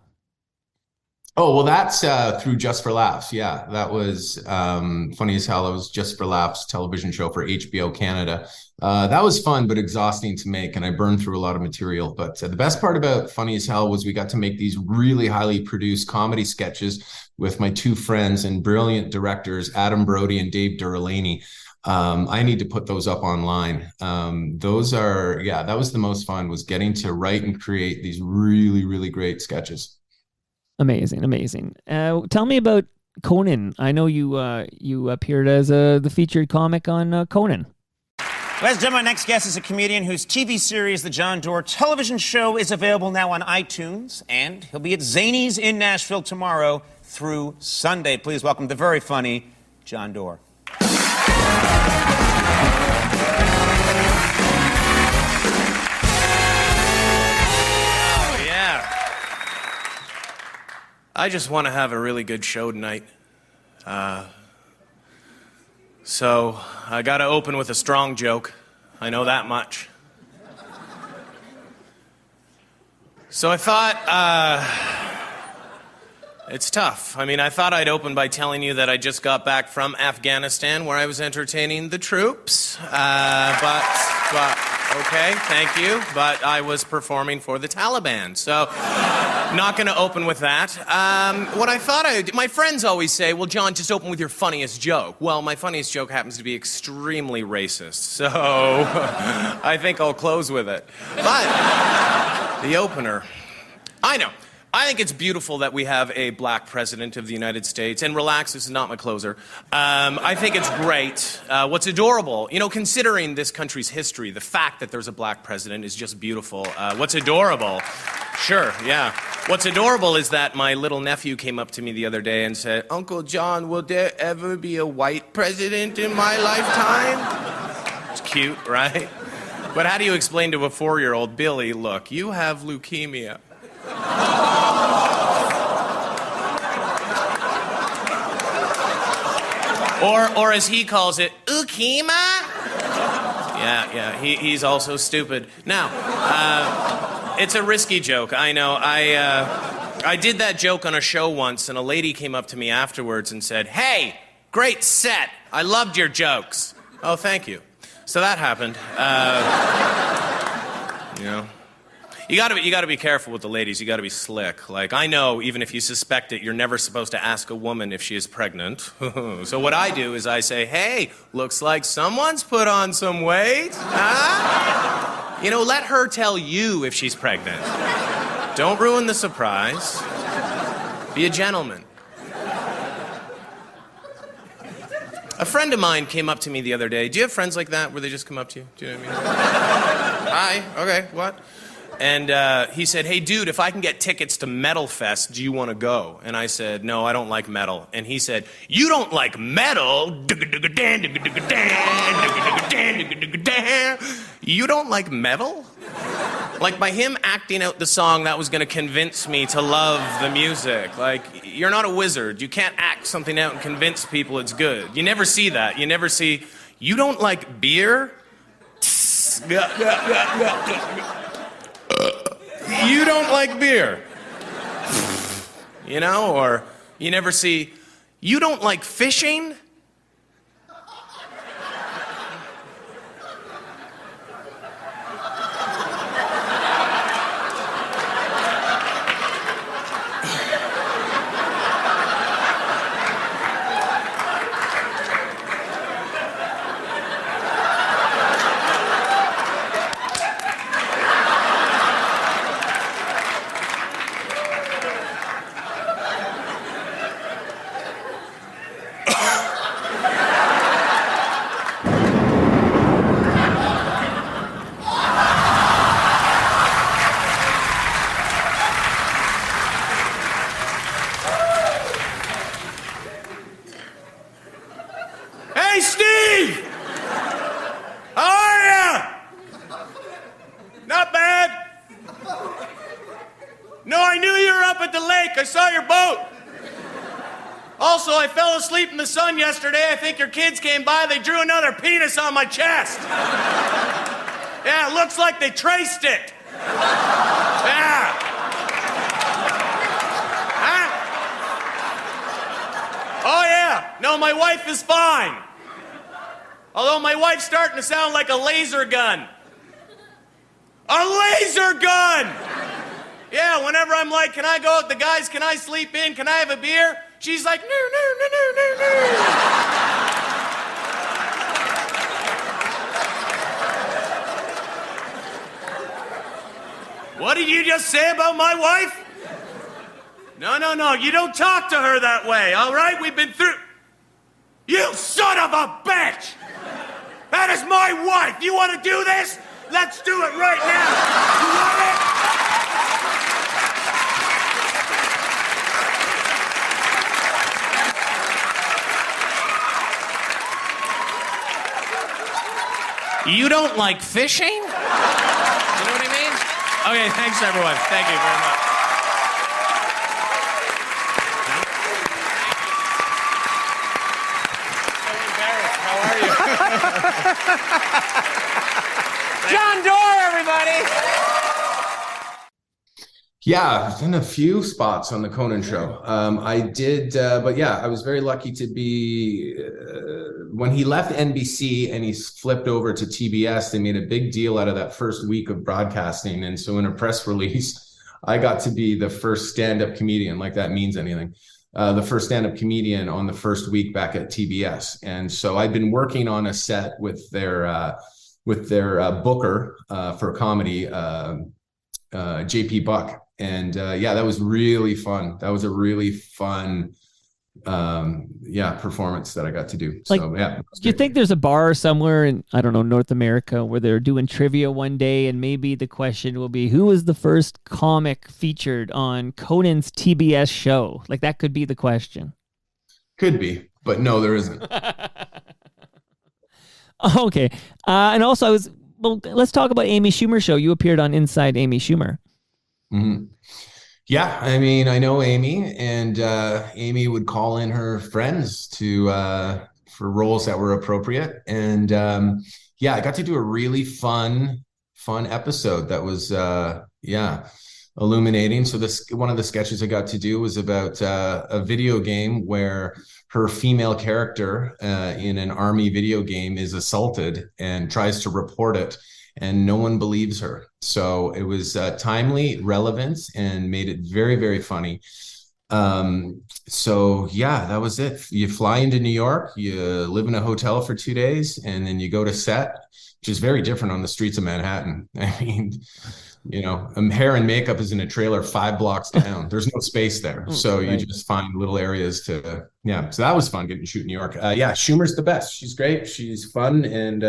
C: Oh, well, that's through Just for Laughs. Yeah, that was Funny as Hell. It was Just for Laughs television show for HBO Canada. That was fun, but exhausting to make, and I burned through a lot of material. But the best part about Funny as Hell was we got to make these really highly produced comedy sketches with my 2 friends and brilliant directors, Adam Brody and Dave Durlaney. I need to put those up online. That was the most fun, was getting to write and create these really, really great sketches.
B: Amazing. Tell me about Conan. I know you appeared as the featured comic on Conan.
F: Ladies and gentlemen, my next guest is a comedian whose TV series, The Jon Dore television show, is available now on iTunes, and he'll be at Zany's in Nashville tomorrow through Sunday. Please welcome the very funny Jon Dore.
J: I just want to have a really good show tonight.
D: So I gotta open with a strong joke. I know that much. So I thought, it's tough. I mean, I thought I'd open by telling you that I just got back from Afghanistan where I was entertaining the troops. But okay, thank you. But I was performing for the Taliban, so not going to open with that. What I thought my friends always say, well, John, just open with your funniest joke. Well, my funniest joke happens to be extremely racist, so I think I'll close with it. But the opener, I know. I think it's beautiful that we have a black president of the United States. And relax, this is not my closer. I think it's great. What's adorable, considering this country's history, the fact that there's a black president is just beautiful. What's adorable? Sure, yeah. What's adorable is that my little nephew came up to me the other day and said, Uncle John, will there ever be a white president in my lifetime? It's cute, right? But how do you explain to a 4-year-old, Billy, look, you have leukemia. Or as he calls it, Ukima? Yeah, he's also stupid. Now, it's a risky joke, I know. I did that joke on a show once, and a lady came up to me afterwards and said, hey, great set. I loved your jokes. Oh, thank you. So that happened. You gotta be careful with the ladies. You gotta be slick. Like, I know, even if you suspect it, you're never supposed to ask a woman if she is pregnant. So what I do is I say, hey, looks like someone's put on some weight. Huh? Let her tell you if she's pregnant. Don't ruin the surprise. Be a gentleman. A friend of mine came up to me the other day. Do you have friends like that where they just come up to you? Do you know what I mean? Hi, okay, what? And he said, hey, dude, if I can get tickets to Metal Fest, do you want to go? And I said, no, I don't like metal. And he said, you don't like metal? You don't like metal? Like, by him acting out the song, that was going to convince me to love the music. Like, you're not a wizard. You can't act something out and convince people it's good. You never see that. You never see, you don't like beer? You don't like beer. Or you never see, you don't like fishing? Hey, Steve! How are ya? Not bad. No, I knew you were up at the lake. I saw your boat. Also, I fell asleep in the sun yesterday. I think your kids came by. They drew another penis on my chest. Yeah, it looks like they traced it. Yeah. Huh? Oh, yeah. No, my wife is fine. Although my wife's starting to sound like a laser gun. A laser gun! Yeah, whenever I'm like, can I go out with the guys? Can I sleep in? Can I have a beer? She's like, no, no, no, no, no, no. What did you just say about my wife? No, no, no, you don't talk to her that way, all right? We've been through... You son of a bitch! That is my wife! You want to do this? Let's do it right now! You want it? You don't like fishing? You know what I mean? Okay, thanks everyone. Thank you very much. So embarrassed. How
F: Jon Dore, everybody.
C: Yeah, I've done a few spots on the Conan show. I did, but yeah, I was very lucky to be, when he left NBC and he flipped over to TBS, they made a big deal out of that first week of broadcasting. And so in a press release, I got to be the first stand-up comedian, like that means anything. The first stand-up comedian on the first week back at TBS. And so I'd been working on a set with their booker for comedy, JP Buck. And yeah, that was really fun. That was a really fun performance that I got to do.
B: Like,
C: so yeah.
B: Do you think there's a bar somewhere in, I don't know, North America where they're doing trivia one day and maybe the question will be, who was the first comic featured on Conan's TBS show? Like, that could be the question.
C: Could be, but no, there isn't.
B: Okay. And also let's talk about Amy Schumer's show. You appeared on Inside Amy Schumer.
C: Mm-hmm. Yeah, I mean, I know Amy, and Amy would call in her friends for roles that were appropriate. And yeah, I got to do a really fun episode that was illuminating. So one of the sketches I got to do was about a video game where her female character in an army video game is assaulted and tries to report it, and no one believes her. So it was timely, relevant, and made it very, very funny. So yeah, that was it. You fly into New York, you live in a hotel for 2 days, and then you go to set, which is very different on the streets of Manhattan. I mean, you know, hair and makeup is in a trailer 5 blocks down. There's no space there. So you just find little areas to, yeah. So that was fun getting to shoot in New York. Yeah, Schumer's the best. She's great. She's fun. And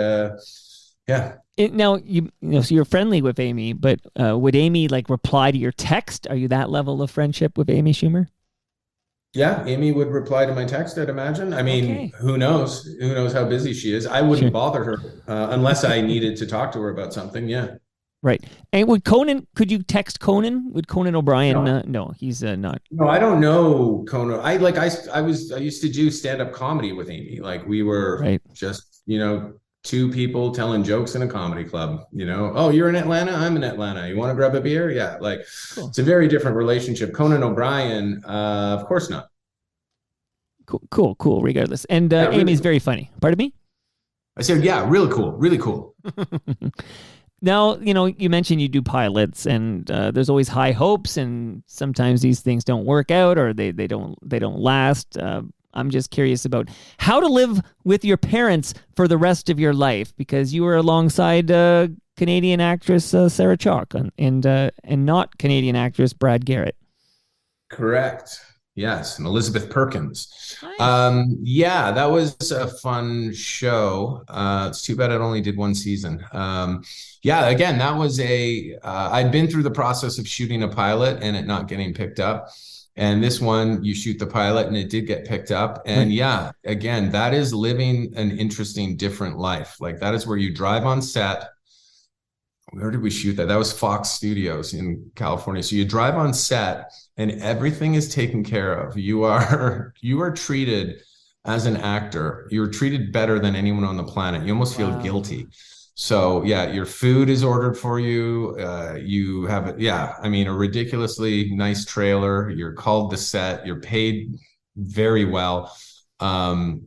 C: yeah.
B: Now, so you're friendly with Amy, but would Amy like reply to your text? Are you that level of friendship with Amy Schumer?
C: Yeah, Amy would reply to my text, I'd imagine. I mean,
B: Okay.
C: Who knows? Who knows how busy she is? I wouldn't bother her unless I needed to talk to her about something. Yeah.
B: Right. And could you text Conan? Would Conan O'Brien? No, he's not.
C: No, I don't know Conan. I used to do stand-up comedy with Amy. Like we were just, two people telling jokes in a comedy club, oh, you're in Atlanta, I'm in Atlanta. You want to grab a beer? Yeah. Like cool. It's a very different relationship. Conan O'Brien, of course not.
B: Cool. Regardless. And Amy's very funny. Pardon me?
C: I said, yeah, really cool.
B: Now, you mentioned you do pilots, and there's always high hopes, and sometimes these things don't work out, or they don't last. I'm just curious about how to live with your parents for the rest of your life, because you were alongside Canadian actress Sarah Chalke and not Canadian actress Brad Garrett.
C: Correct. Yes, and Elizabeth Perkins.
B: Nice.
C: Yeah, that was a fun show. It's too bad it only did 1 season. Yeah, again, that was I'd been through the process of shooting a pilot and it not getting picked up. And this one, you shoot the pilot and it did get picked up. And yeah, again, that is living an interesting, different life. Like that is where you drive on set. Where did we shoot that? That was Fox Studios in California. So you drive on set and everything is taken care of. You are treated as an actor. You're treated better than anyone on the planet. You almost feel guilty. So yeah, your food is ordered for you. You have a ridiculously nice trailer. You're called to set. You're paid very well. So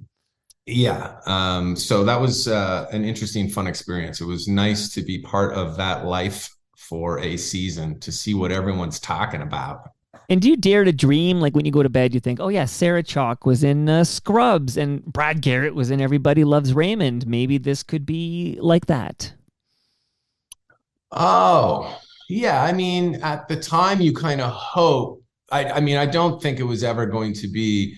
C: that was an interesting, fun experience. It was nice to be part of that life for a season, to see what everyone's talking about.
B: And do you dare to dream, like when you go to bed, you think, oh yeah, Sarah Chalke was in Scrubs and Brad Garrett was in Everybody Loves Raymond. Maybe this could be like that.
C: Oh, yeah. I mean, at the time you kind of hope, I don't think it was ever going to be,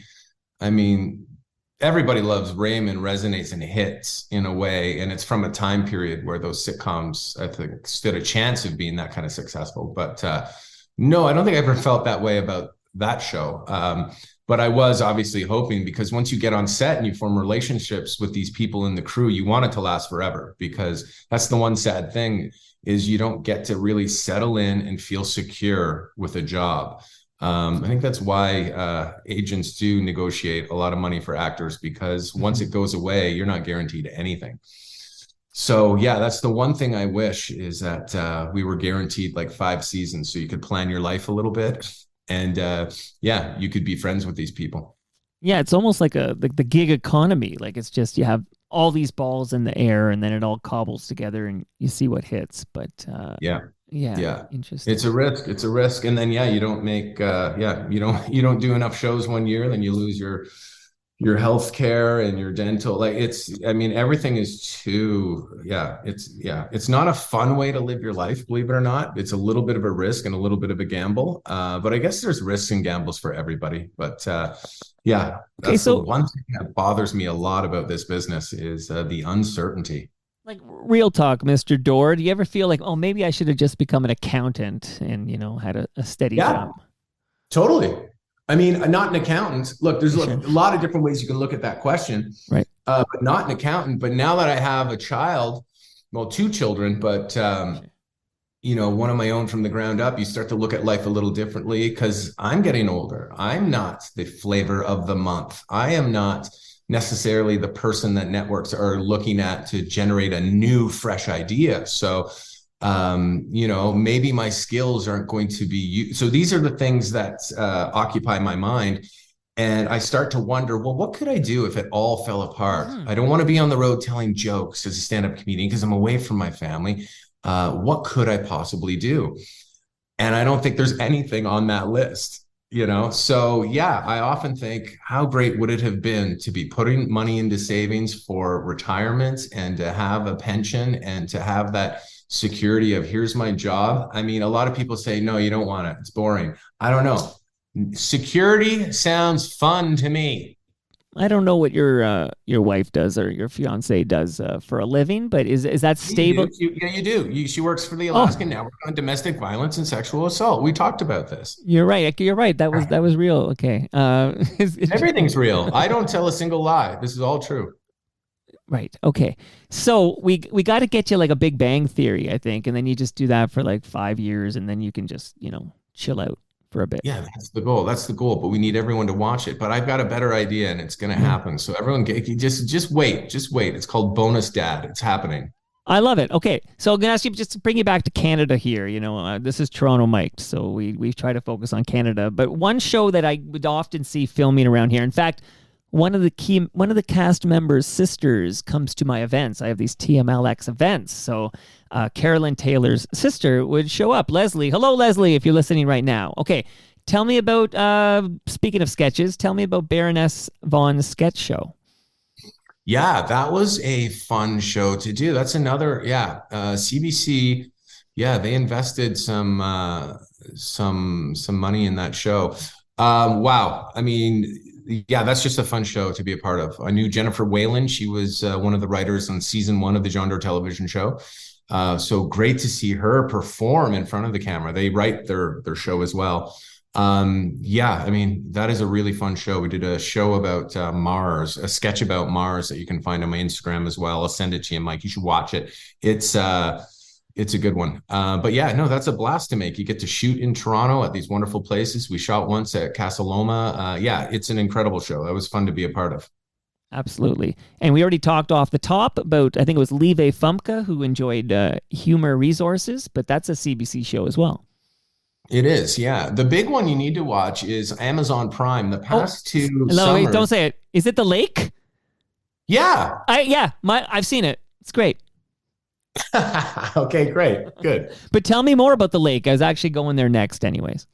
C: Everybody Loves Raymond resonates and hits in a way, and it's from a time period where those sitcoms, I think, stood a chance of being that kind of successful. But no, I don't think I ever felt that way about that show. But I was obviously hoping, because once you get on set and you form relationships with these people in the crew, you want it to last forever, because that's the one sad thing, is you don't get to really settle in and feel secure with a job. I think that's why agents do negotiate a lot of money for actors, because once it goes away, you're not guaranteed anything. So yeah, that's the one thing I wish, is that we were guaranteed like 5 seasons, so you could plan your life a little bit, and yeah, you could be friends with these people.
B: Yeah, it's almost like the gig economy. Like it's just you have all these balls in the air, and then it all cobbles together, and you see what hits. But
C: Yeah.
B: yeah,
C: Yeah.
B: interesting.
C: It's a risk. It's a risk. And then yeah, you don't make you don't do enough shows one year, then you lose your health care and your dental. Like I mean, everything is it's not a fun way to live your life, believe it or not. It's a little bit of a risk and a little bit of a gamble. But I guess there's risks and gambles for everybody. But yeah,
B: Okay,
C: that's
B: so
C: the one thing that bothers me a lot about this business is the uncertainty.
B: like real talk, Mr. Dore, do you ever feel like, oh, maybe I should have just become an accountant and, had a steady job?
C: Totally. I mean, not an accountant. Look, there's
B: Sure.
C: a lot of different ways you can look at that question.
B: Right.
C: But not an accountant. But now that I have a child, well, 2 children, but one of my own from the ground up, you start to look at life a little differently, because I'm getting older. I'm not the flavor of the month. I am not necessarily the person that networks are looking at to generate a new, fresh idea. So maybe my skills aren't going to be used. So these are the things that occupy my mind. And I start to wonder, well, what could I do if it all fell apart? I don't want to be on the road telling jokes as a stand-up comedian because I'm away from my family. What could I possibly do? And I don't think there's anything on that list, So yeah, I often think, how great would it have been to be putting money into savings for retirement and to have a pension and to have that security of, here's my job. I mean, a lot of people say, no, you don't want it. It's boring. I don't know. Security sounds fun to me.
B: I don't know what your wife does or your fiance does for a living, but is that stable?
C: You do. She works for the Alaskan Network on domestic violence and sexual assault. We talked about this.
B: You're right. That was real. Okay.
C: Everything's real. I don't tell a single lie. This is all true.
B: Right. Okay. So we got to get you like a Big Bang Theory, I think, and then you just do that for like 5 years, and then you can just chill out for a bit.
C: Yeah, that's the goal. That's the goal. But we need everyone to watch it. But I've got a better idea, and it's going to happen. So everyone, just wait. Just wait. It's called Bonus Dad. It's happening.
B: I love it. Okay, so I'm gonna ask you just to bring you back to Canada here. This is Toronto mic'd, so we try to focus on Canada. But one show that I would often see filming around here. In fact, one of the cast members' sisters comes to my events. I have these TMLX events. So Carolyn Taylor's sister would show up. Leslie. Hello, Leslie, if you're listening right now. Okay, tell me about, speaking of sketches, tell me about Baroness Vaughn's sketch show.
C: Yeah, that was a fun show to do. That's another, CBC, they invested some money in that show. Wow. I mean, yeah, that's just a fun show to be a part of. I knew Jennifer Whalen. She was one of the writers on season 1 of the Jon Dore television show. So great to see her perform in front of the camera. They write their show as well. I mean, that is a really fun show. We did a show about Mars, a sketch about Mars that you can find on my Instagram as well. I'll send it to you, Mike. You should watch it. It's a good one. But yeah, no, that's a blast to make. You get to shoot in Toronto at these wonderful places. We shot once at Casa Loma. It's an incredible show. It was fun to be a part of.
B: Absolutely. And we already talked off the top about, I think it was Lieve Fumka, who enjoyed Humor Resources, but that's a CBC show as well.
C: It is, yeah. The big one you need to watch is Amazon Prime. The past 2 summers.
B: Wait, don't say it. Is it The Lake?
C: Yeah.
B: I've seen it. It's great.
C: Okay, great. Good.
B: But tell me more about The Lake. I was actually going there next anyways.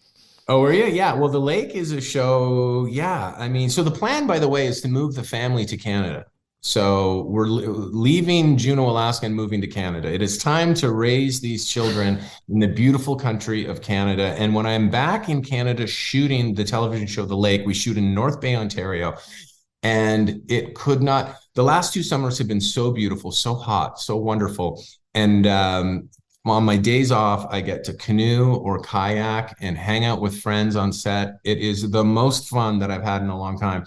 C: Oh, were you? Yeah. Well, The Lake is a show. Yeah. I mean, so the plan, by the way, is to move the family to Canada. So we're leaving Juneau, Alaska, and moving to Canada. It is time to raise these children in the beautiful country of Canada. And when I'm back in Canada shooting the television show The Lake, we shoot in North Bay, Ontario. And it could not, the last 2 summers have been so beautiful, so hot, so wonderful. And on my days off, I get to canoe or kayak and hang out with friends on set. It is the most fun that I've had in a long time.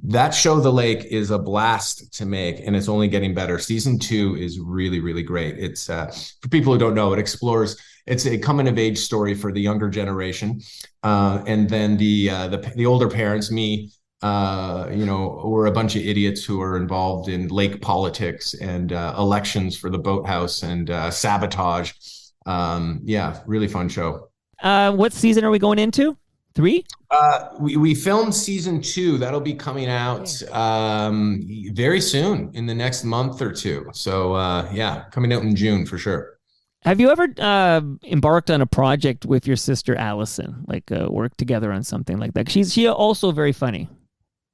C: That show, The Lake, is a blast to make, and it's only getting better. Season 2 is really, really great. It's for people who don't know, it explores. It's a coming of age story for the younger generation, and then the older parents, me. We're a bunch of idiots who are involved in lake politics and elections for the boathouse and sabotage. Really fun show.
B: What season are we going into? 3?
C: We filmed season 2. That'll be coming out very soon, in the next month or two. So coming out in June for sure.
B: Have you ever embarked on a project with your sister Allison, like work together on something like that? She also very funny.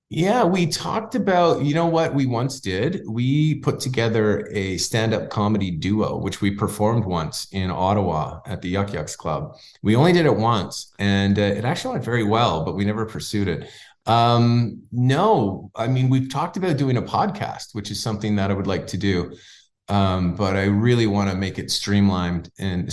C: Yeah, we talked about, what we once did? We put together a stand-up comedy duo, which we performed once in Ottawa at the Yuck Yucks Club. We only did it once, and it actually went very well, but we never pursued it. No, I mean, we've talked about doing a podcast, which is something that I would like to do. But I really want to make it streamlined and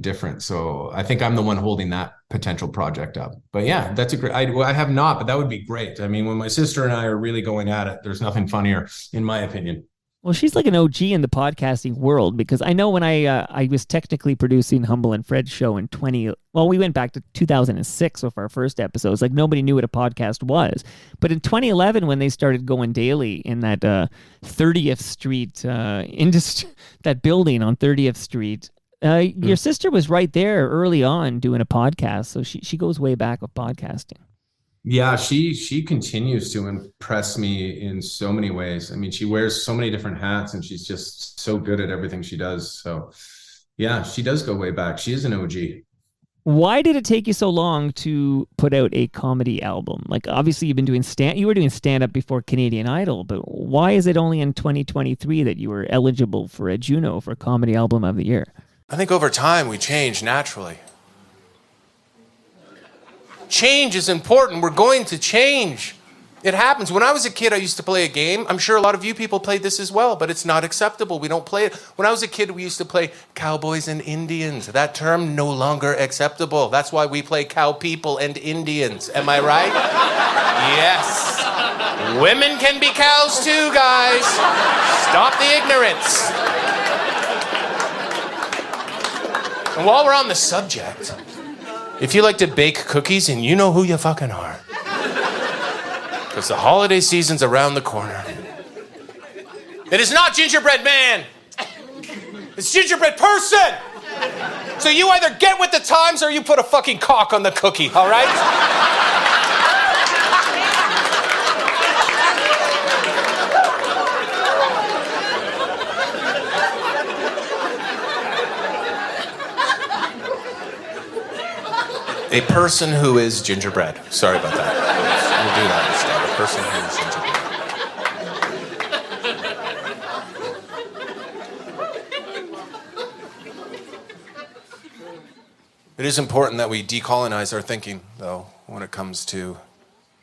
C: different. So I think I'm the one holding that potential project up. But yeah, that's a great. I have not, but that would be great. I mean, when my sister and I are really going at it, there's nothing funnier, in my opinion.
B: Well, she's like an OG in the podcasting world, because I know when I was technically producing Humble and Fred's show in we went back to 2006 with our first episodes. Like, nobody knew what a podcast was. But in 2011, when they started going daily in that 30th Street industry, that building on 30th Street, your sister was right there early on doing a podcast. So she goes way back with podcasting.
C: Yeah, she continues to impress me in so many ways. I mean, she wears so many different hats, and she's just so good at everything she does. So yeah, she does go way back. She is an OG.
B: Why did it take you so long to put out a comedy album? Like, obviously you've been doing you were doing stand-up before Canadian Idol, but why is it only in 2023 that you were eligible for a Juno for Comedy Album of the Year?
D: I think over time we change naturally. Change is important. We're going to change. It happens. When I was a kid, I used to play a game. I'm sure a lot of you people played this as well, but it's not acceptable. We don't play it. When I was a kid, we used to play cowboys and Indians. That term, no longer acceptable. That's why we play cow people and Indians. Am I right? Yes. Women can be cows too, guys. Stop the ignorance. And while we're on the subject, if you like to bake cookies, and you know who you fucking are, because the holiday season's around the corner. It is not gingerbread man. It's gingerbread person. So you either get with the times or you put a fucking cock on the cookie, all right? A person who is gingerbread. Sorry about that. We'll do that instead. A person who is gingerbread. It is important that we decolonize our thinking, though, when it comes to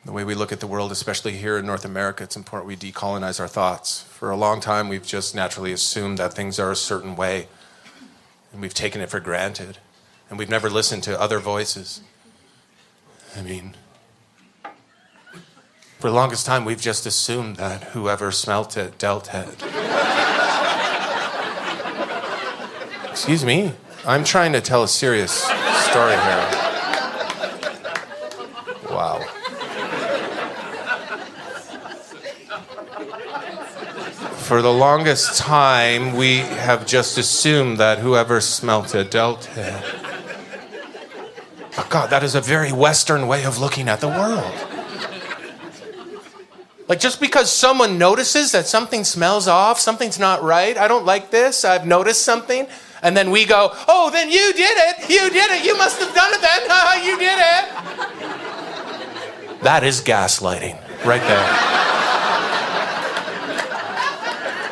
D: the way we look at the world, especially here in North America. It's important we decolonize our thoughts. For a long time, we've just naturally assumed that things are a certain way, and we've taken it for granted. And we've never listened to other voices. I mean, for the longest time, we've just assumed that whoever smelt it dealt it. Excuse me, I'm trying to tell a serious story here. Wow. For the longest time, we have just assumed that whoever smelt it dealt it. But God, that is a very Western way of looking at the world. Like, just because someone notices that something smells off, something's not right, I don't like this, I've noticed something, and then we go, oh, then you did it, you must have done it then, you did it. That is gaslighting, right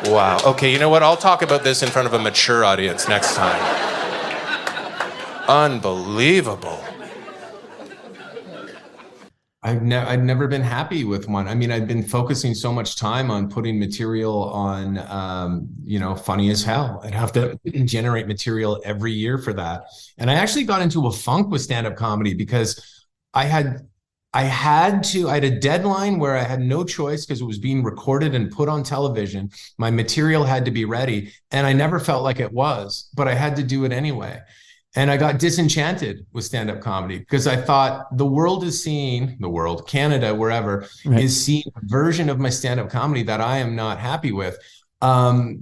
D: there. Wow, okay, you know what, I'll talk about this in front of a mature audience next time. Unbelievable.
C: I'd never been happy with one. I mean, I'd been focusing so much time on putting material on, Funny as Hell. I'd have to generate material every year for that. And I actually got into a funk with stand-up comedy because I had I had a deadline where I had no choice because it was being recorded and put on television. My material had to be ready, and I never felt like it was, but I had to do it anyway. And I got disenchanted with stand-up comedy because I thought Canada, wherever,
B: Right.
C: is seeing a version of my stand-up comedy that I am not happy with.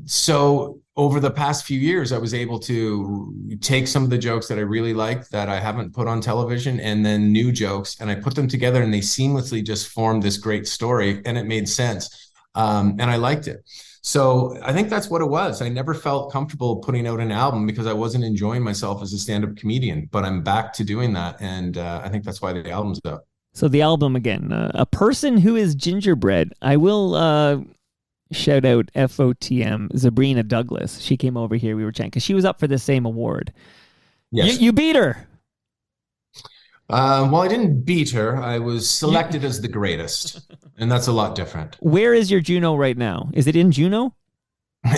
C: So over the past few years, I was able to take some of the jokes that I really liked that I haven't put on television, and then new jokes, and I put them together, and they seamlessly just formed this great story, and it made sense. And I liked it. So I think that's what it was. I never felt comfortable putting out an album because I wasn't enjoying myself as a stand-up comedian, but I'm back to doing that. And I think that's why the album's out.
B: So the album again, A Person Who Is Gingerbread. I will shout out FOTM, Sabrina Douglas. She came over here. We were chatting because she was up for the same award.
C: Yes.
B: You beat her.
C: Well, I didn't beat her. I was selected as the greatest, and that's a lot different.
B: Where is your Juno right now? Is it in Juno?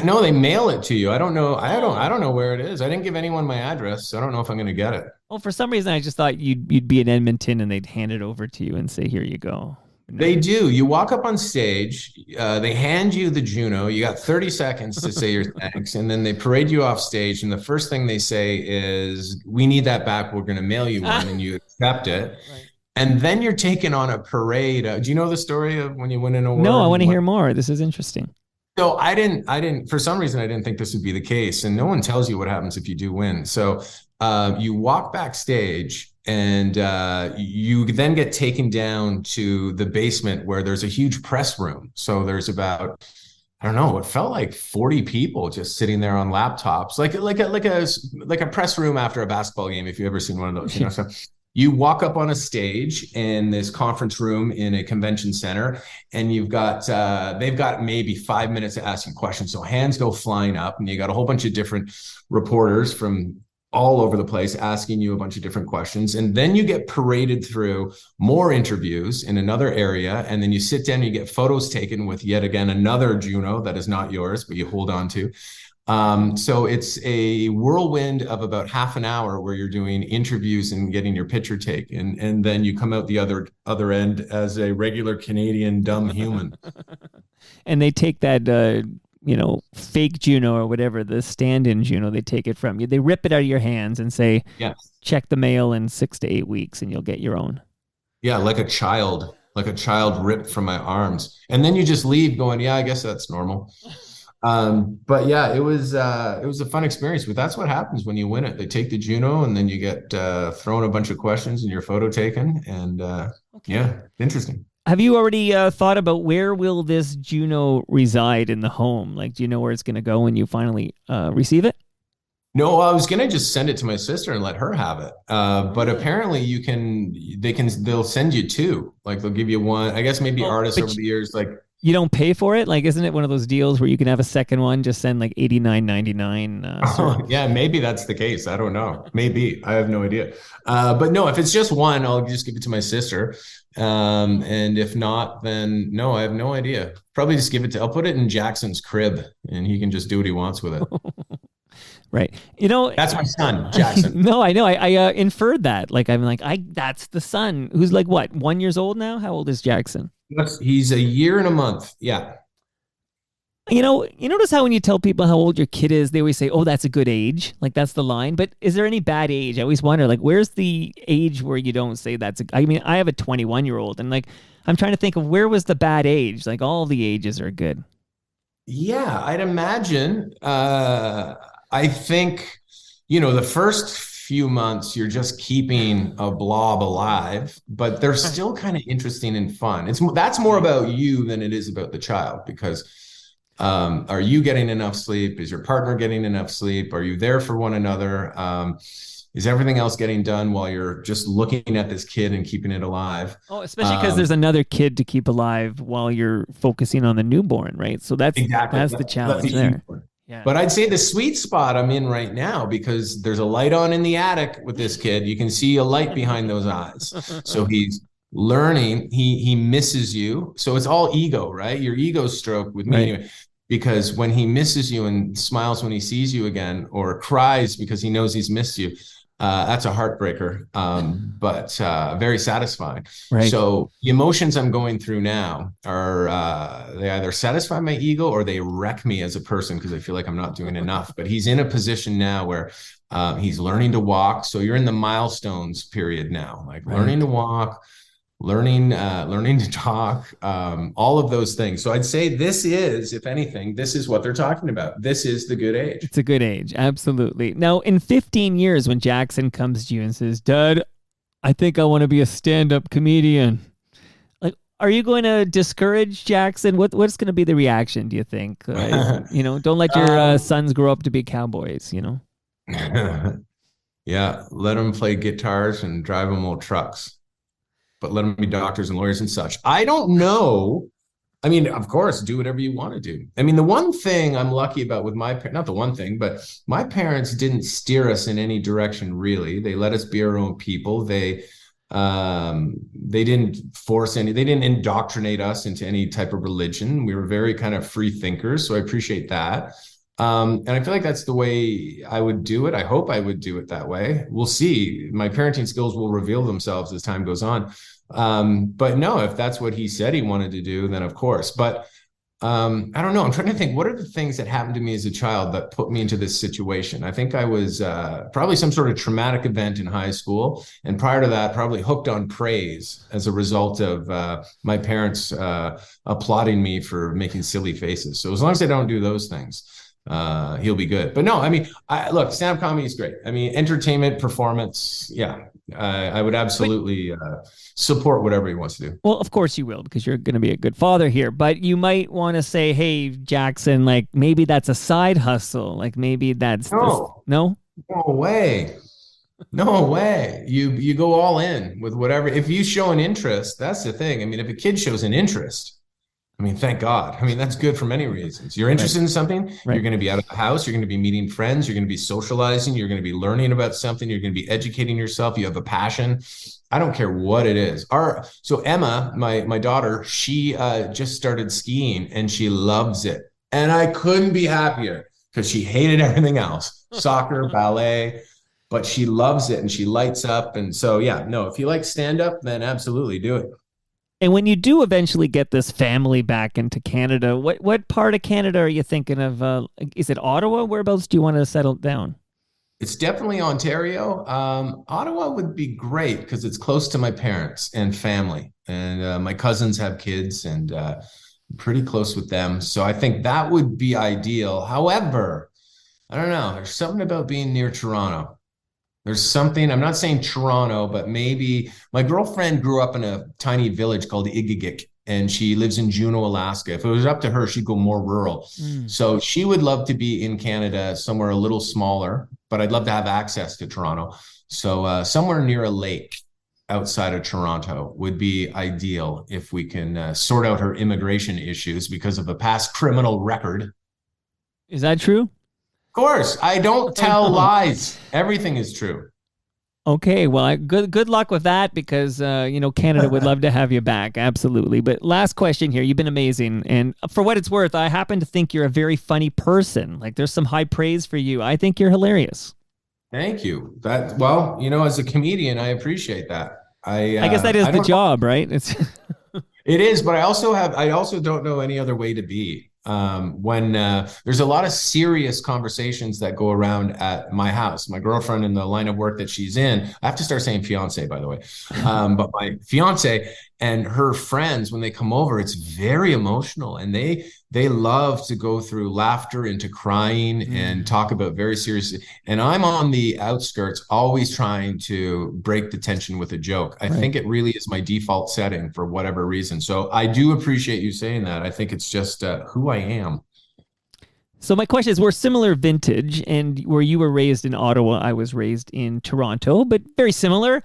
C: No, they mail it to you. I don't know. I don't know where it is. I didn't give anyone my address. So I don't know if I'm going to get it.
B: Well, for some reason, I just thought you'd be in Edmonton and they'd hand it over to you and say, "Here you go." No.
C: They do. You walk up on stage, they hand you the Juno. You got 30 seconds to say your thanks, and then they parade you off stage. And the first thing they say is, "We need that back. We're going to mail you one," and you accept it. Right. And then you're taken on a parade. Do you know the story of when you win an award?
B: No, I want to hear more. This is interesting.
C: So I didn't, for some reason, I didn't think this would be the case. And no one tells you what happens if you do win. So you walk backstage, and you then get taken down to the basement where there's a huge press room. So there's about, I don't know, it felt like 40 people just sitting there on laptops, like a press room after a basketball game, if you've ever seen one of those, you know. So you walk up on a stage in this conference room in a convention center, and they've got maybe 5 minutes to ask you questions. So hands go flying up, and you got a whole bunch of different reporters from all over the place asking you a bunch of different questions. And then you get paraded through more interviews in another area. And then you sit down and you get photos taken with yet again another Juno that is not yours, but you hold on to. So it's a whirlwind of about half an hour where you're doing interviews and getting your picture taken. And then you come out the other end as a regular Canadian dumb human.
B: And they take that fake Juno or whatever, the stand-in Juno, they take it from you. They rip it out of your hands and say,
C: yes,
B: check the mail in 6 to 8 weeks and you'll get your own.
C: Yeah, like a child ripped from my arms. And then you just leave going, yeah, I guess that's normal. But yeah, it was a fun experience. But that's what happens when you win it. They take the Juno, and then you get thrown a bunch of questions and your photo taken. And yeah, interesting.
B: Have you already thought about where will this Juno reside in the home? Like, do you know where it's going to go when you finally receive it?
C: No, I was going to just send it to my sister and let her have it. But apparently they'll send you two. Like, they'll give you one. I guess maybe artists over the years, like,
B: you don't pay for it? Like, isn't it one of those deals where you can have a second one, just send like $89.99?
C: Yeah, maybe that's the case. I don't know. Maybe. I have no idea. But no, if it's just one, I'll just give it to my sister. And if not, then no, I have no idea. Probably just I'll put it in Jackson's crib, and he can just do what he wants with it.
B: Right.
C: That's my son, Jackson.
B: No, I know. I inferred that. Like, I'm like, that's the son who's like, what, 1 year old now? How old is Jackson?
C: He's a year and a month. Yeah.
B: You notice how when you tell people how old your kid is, they always say, "Oh, that's a good age." Like, that's the line. But is there any bad age? I always wonder, like, where's the age where you don't say I mean, I have a 21-year-old, and like, I'm trying to think of where was the bad age? Like, all the ages are good.
C: Yeah, I'd imagine. I think, the first few months you're just keeping a blob alive, but they're still kind of interesting and fun. That's more about you than it is about the child, because are you getting enough sleep? Is your partner getting enough sleep? Are you there for one another? Is everything else getting done while you're just looking at this kid and keeping it alive?
B: Oh, especially because there's another kid to keep alive while you're focusing on the newborn, right? So that's the challenge there. Yeah.
C: But I'd say the sweet spot I'm in right now, because there's a light on in the attic with this kid. You can see a light behind those eyes. So he's learning. He misses you. So it's all ego, right? Your ego stroke with me
B: Right.
C: anyway. Because when he misses you and smiles when he sees you again, or cries because he knows he's missed you, that's a heartbreaker, but very satisfying.
B: Right.
C: So the emotions I'm going through now are they either satisfy my ego or they wreck me as a person because I feel like I'm not doing enough. But he's in a position now where he's learning to walk. So you're in the milestones period now, like learning to walk, learning to talk, all of those things. So I'd say this is, if anything, this is what they're talking about. This is the good age.
B: It's a good age. Absolutely. Now, in 15 years, when Jackson comes to you and says, Dad, I think I want to be a stand-up comedian. Like, are you going to discourage Jackson? What's going to be the reaction, do you think? Don't let your sons grow up to be cowboys,
C: Yeah, let them play guitars and drive them old trucks. But let them be doctors and lawyers and such. I don't know. I mean, of course, do whatever you want to do. I mean, the one thing I'm lucky about with my parents, not the one thing, but my parents didn't steer us in any direction, really. They let us be our own people. They didn't they didn't indoctrinate us into any type of religion. We were very kind of free thinkers. So I appreciate that. And I feel like that's the way I would do it. I hope I would do it that way. We'll see. My parenting skills will reveal themselves as time goes on. But no, if that's what he said he wanted to do, then of course. But I don't know. I'm trying to think, what are the things that happened to me as a child that put me into this situation? I think I was probably some sort of traumatic event in high school. And prior to that, probably hooked on praise as a result of my parents applauding me for making silly faces. So as long as I don't do those things, he'll be good. But no, I mean, look, stand-up comedy is great. I mean, entertainment, performance, yeah, I would absolutely support whatever he wants to do.
B: Well, of course you will, because you're going to be a good father here. But you might want to say, hey, Jackson, like maybe that's a side hustle. Like maybe that's
C: No.
B: No?
C: No way. No way. You go all in with whatever. If you show an interest, that's the thing. I mean, if a kid shows an interest, I mean, thank God. I mean, that's good for many reasons. You're interested in something, you're going to be out of the house, you're going to be meeting friends, you're going to be socializing, you're going to be learning about something, you're going to be educating yourself, you have a passion. I don't care what it is. So Emma, my daughter, she just started skiing and she loves it. And I couldn't be happier because she hated everything else, soccer, ballet, but she loves it and she lights up. And so, yeah, no, if you like stand up, then absolutely do it.
B: And when you do eventually get this family back into Canada, what part of Canada are you thinking of? Is it Ottawa? Whereabouts do you want to settle down?
C: It's definitely Ontario. Ottawa would be great because it's close to my parents and family. And my cousins have kids and I'm pretty close with them. So I think that would be ideal. However, I don't know. There's something about being near Toronto. There's something, I'm not saying Toronto, but maybe my girlfriend grew up in a tiny village called Igigik, and she lives in Juneau, Alaska. If it was up to her, she'd go more rural. So she would love to be in Canada, somewhere a little smaller, but I'd love to have access to Toronto. So somewhere near a lake outside of Toronto would be ideal if we can sort out her immigration issues because of a past criminal record.
B: Is that true?
C: Of course, I don't tell lies. Everything is true.
B: Okay, well, good luck with that because, Canada would love to have you back. Absolutely. But last question here. You've been amazing. And for what it's worth, I happen to think you're a very funny person. Like there's some high praise for you. I think you're hilarious.
C: Thank you. As a comedian, I appriousate that. I
B: guess that is the job, right?
C: It is, but I also don't know any other way to be. When there's a lot of serious conversations that go around at my house, my girlfriend in the line of work that she's in, I have to start saying fiance, by the way, but my fiance and her friends, when they come over, it's very emotional and they love to go through laughter into crying and talk about very serious. And I'm on the outskirts, always trying to break the tension with a joke. I think it really is my default setting for whatever reason. So I do appreciate you saying that. I think it's just who I am.
B: So my question is, we're similar vintage, and where you were raised in Ottawa, I was raised in Toronto, but very similar.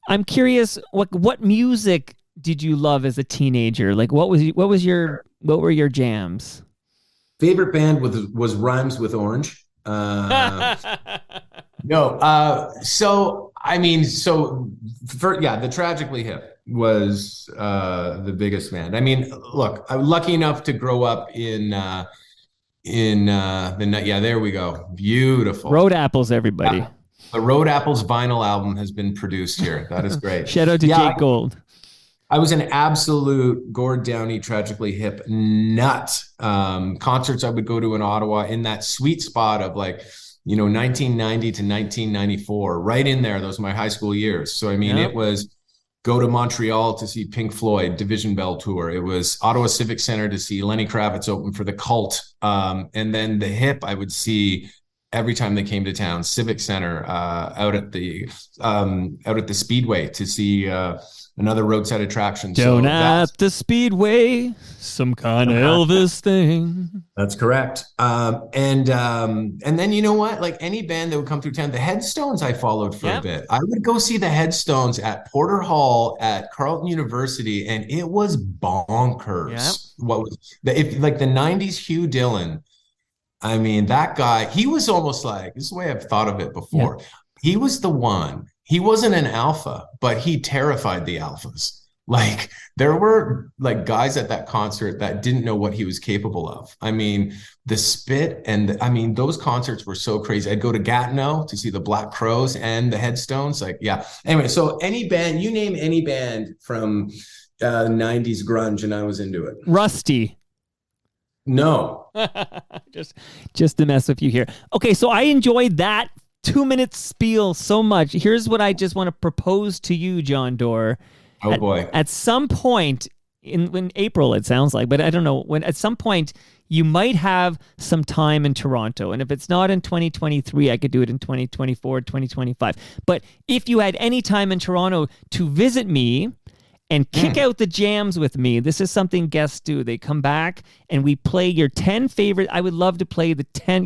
B: I'm curious, what music did you love as a teenager? Like what were your jams?
C: Favorite band was Rhymes with Orange. The Tragically Hip. was the biggest fan. I mean, look, I'm lucky enough to grow up in the night. Yeah, there we go. Beautiful.
B: Road Apples, everybody.
C: Yeah. The Road Apples vinyl album has been produced here. That is great.
B: Shout out to Jake Gold.
C: I was an absolute Gord Downey, Tragically Hip nut. Concerts I would go to in Ottawa in that sweet spot of like, 1990 to 1994, right in there. Those were my high school years. So, I mean, It was go to Montreal to see Pink Floyd, Division Bell Tour. It was Ottawa Civic Center to see Lenny Kravitz open for The Cult. And then the Hip I would see every time they came to town, Civic Center, out at the Speedway to see another roadside attraction.
B: Down at the Speedway, some kind of Elvis thing.
C: That's correct. And then you know what? Like any band that would come through town, the Headstones I followed for a bit. I would go see the Headstones at Porter Hall at Carleton University, and it was bonkers. What was if like the 90s Hugh Dillon? I mean, that guy, he was almost like, this is the way I've thought of it before. Yeah. He was the one. He wasn't an alpha, but he terrified the alphas. Like there were like guys at that concert that didn't know what he was capable of. I mean, the spit and those concerts were so crazy. I'd go to Gatineau to see the Black Crowes and the Headstones. Like, yeah. Anyway, so any band, you name any band from 90s grunge and I was into it.
B: Rusty.
C: No.
B: just to mess with you here. Okay, so I enjoyed that 2-minute spiel so much. Here's what I just want to propose to you, Jon Dore.
C: Oh boy.
B: At some point in April, it sounds like, but I don't know, when at some point you might have some time in Toronto. And if it's not in 2023, I could do it in 2024, 2025. But if you had any time in Toronto to visit me and kick out the jams with me. This is something guests do. They come back and we play your 10 favorite. I would love to play your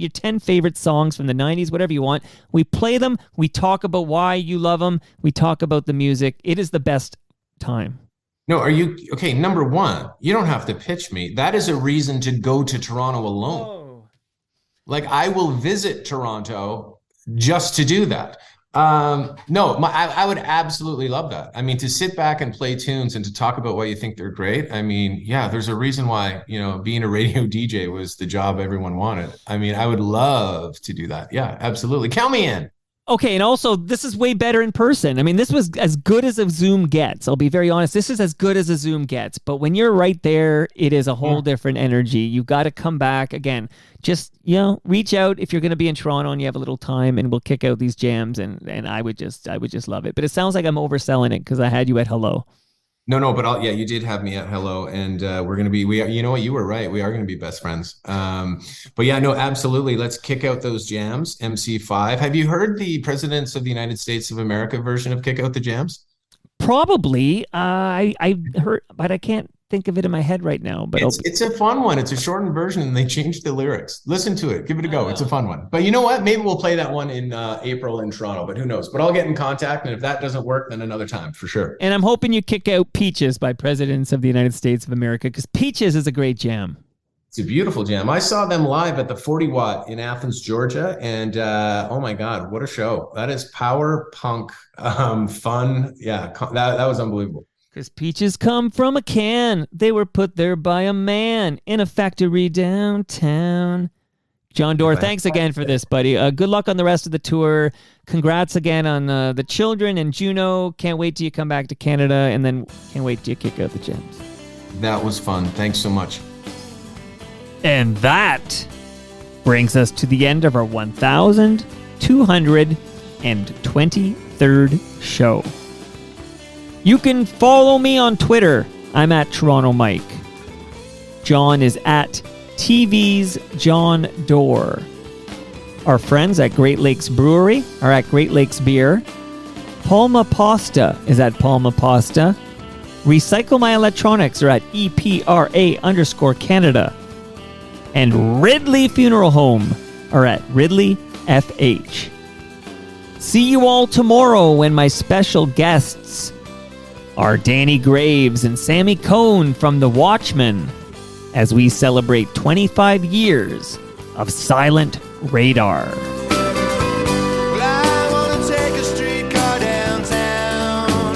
B: 10 favorite songs from the 90s, whatever you want. We play them. We talk about why you love them. We talk about the music. It is the best time.
C: No, are you okay? Number one, you don't have to pitch me. That is a reason to go to Toronto alone.
B: Oh.
C: Like I will visit Toronto just to do that. I would absolutely love that. I mean, to sit back and play tunes and to talk about why you think they're great. I mean, yeah, there's a reason why, being a radio DJ was the job everyone wanted. I mean, I would love to do that. Yeah, absolutely. Count me in.
B: Okay, and also, this is way better in person. I mean, this was as good as a Zoom gets. I'll be very honest. This is as good as a Zoom gets. But when you're right there, it is a whole different energy. You've got to come back. Again, just, reach out if you're going to be in Toronto and you have a little time, and we'll kick out these jams, and I would just love it. But it sounds like I'm overselling it because I had you at hello.
C: No, but you did have me at hello, and we're going to be, you know what, you were right. We are going to be best friends. But yeah, no, absolutely. Let's kick out those jams, MC5. Have you heard the Presidents of the United States of America version of Kick Out the Jams?
B: Probably. I heard, but I can't think of it in my head right now. But
C: it's a fun one. It's a shortened version, and they changed the lyrics. Listen to it. Give it a go. It's a fun one. But you know what? Maybe we'll play that one in April in Toronto, but who knows? But I'll get in contact, and if that doesn't work, then another time for sure.
B: And I'm hoping you kick out Peaches by Presidents of the United States of America, because Peaches is a great jam.
C: It's a beautiful jam. I saw them live at the 40 Watt in Athens, Georgia, and oh my God, what a show. That is power punk fun. Yeah, that was unbelievable.
B: Because peaches come from a can. They were put there by a man in a factory downtown. Jon Dore, thanks again for this, buddy. Good luck on the rest of the tour. Congrats again on the children and Juno. Can't wait till you come back to Canada, and then can't wait till you kick out the jams.
C: That was fun. Thanks so much.
B: And that brings us to the end of our 1,223rd show. You can follow me on Twitter. I'm at Toronto Mike. John is at TV's Jon Dore. Our friends at Great Lakes Brewery are at Great Lakes Beer. Palma Pasta is at Palma Pasta. Recycle My Electronics are at EPRA_Canada. And Ridley Funeral Home are at Ridley FH. See you all tomorrow when my special guests are Danny Graves and Sammy Cohn from The Watchmen as we celebrate 25 years of Silent Radar.
A: Well, I wanna take a streetcar downtown.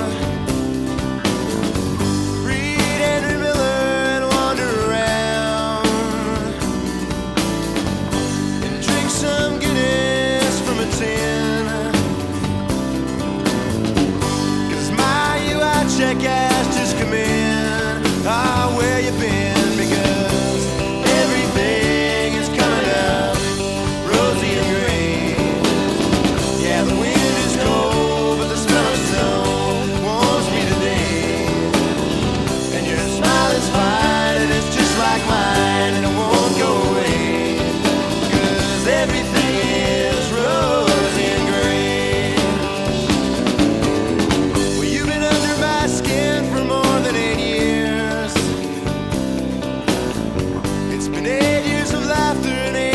A: after an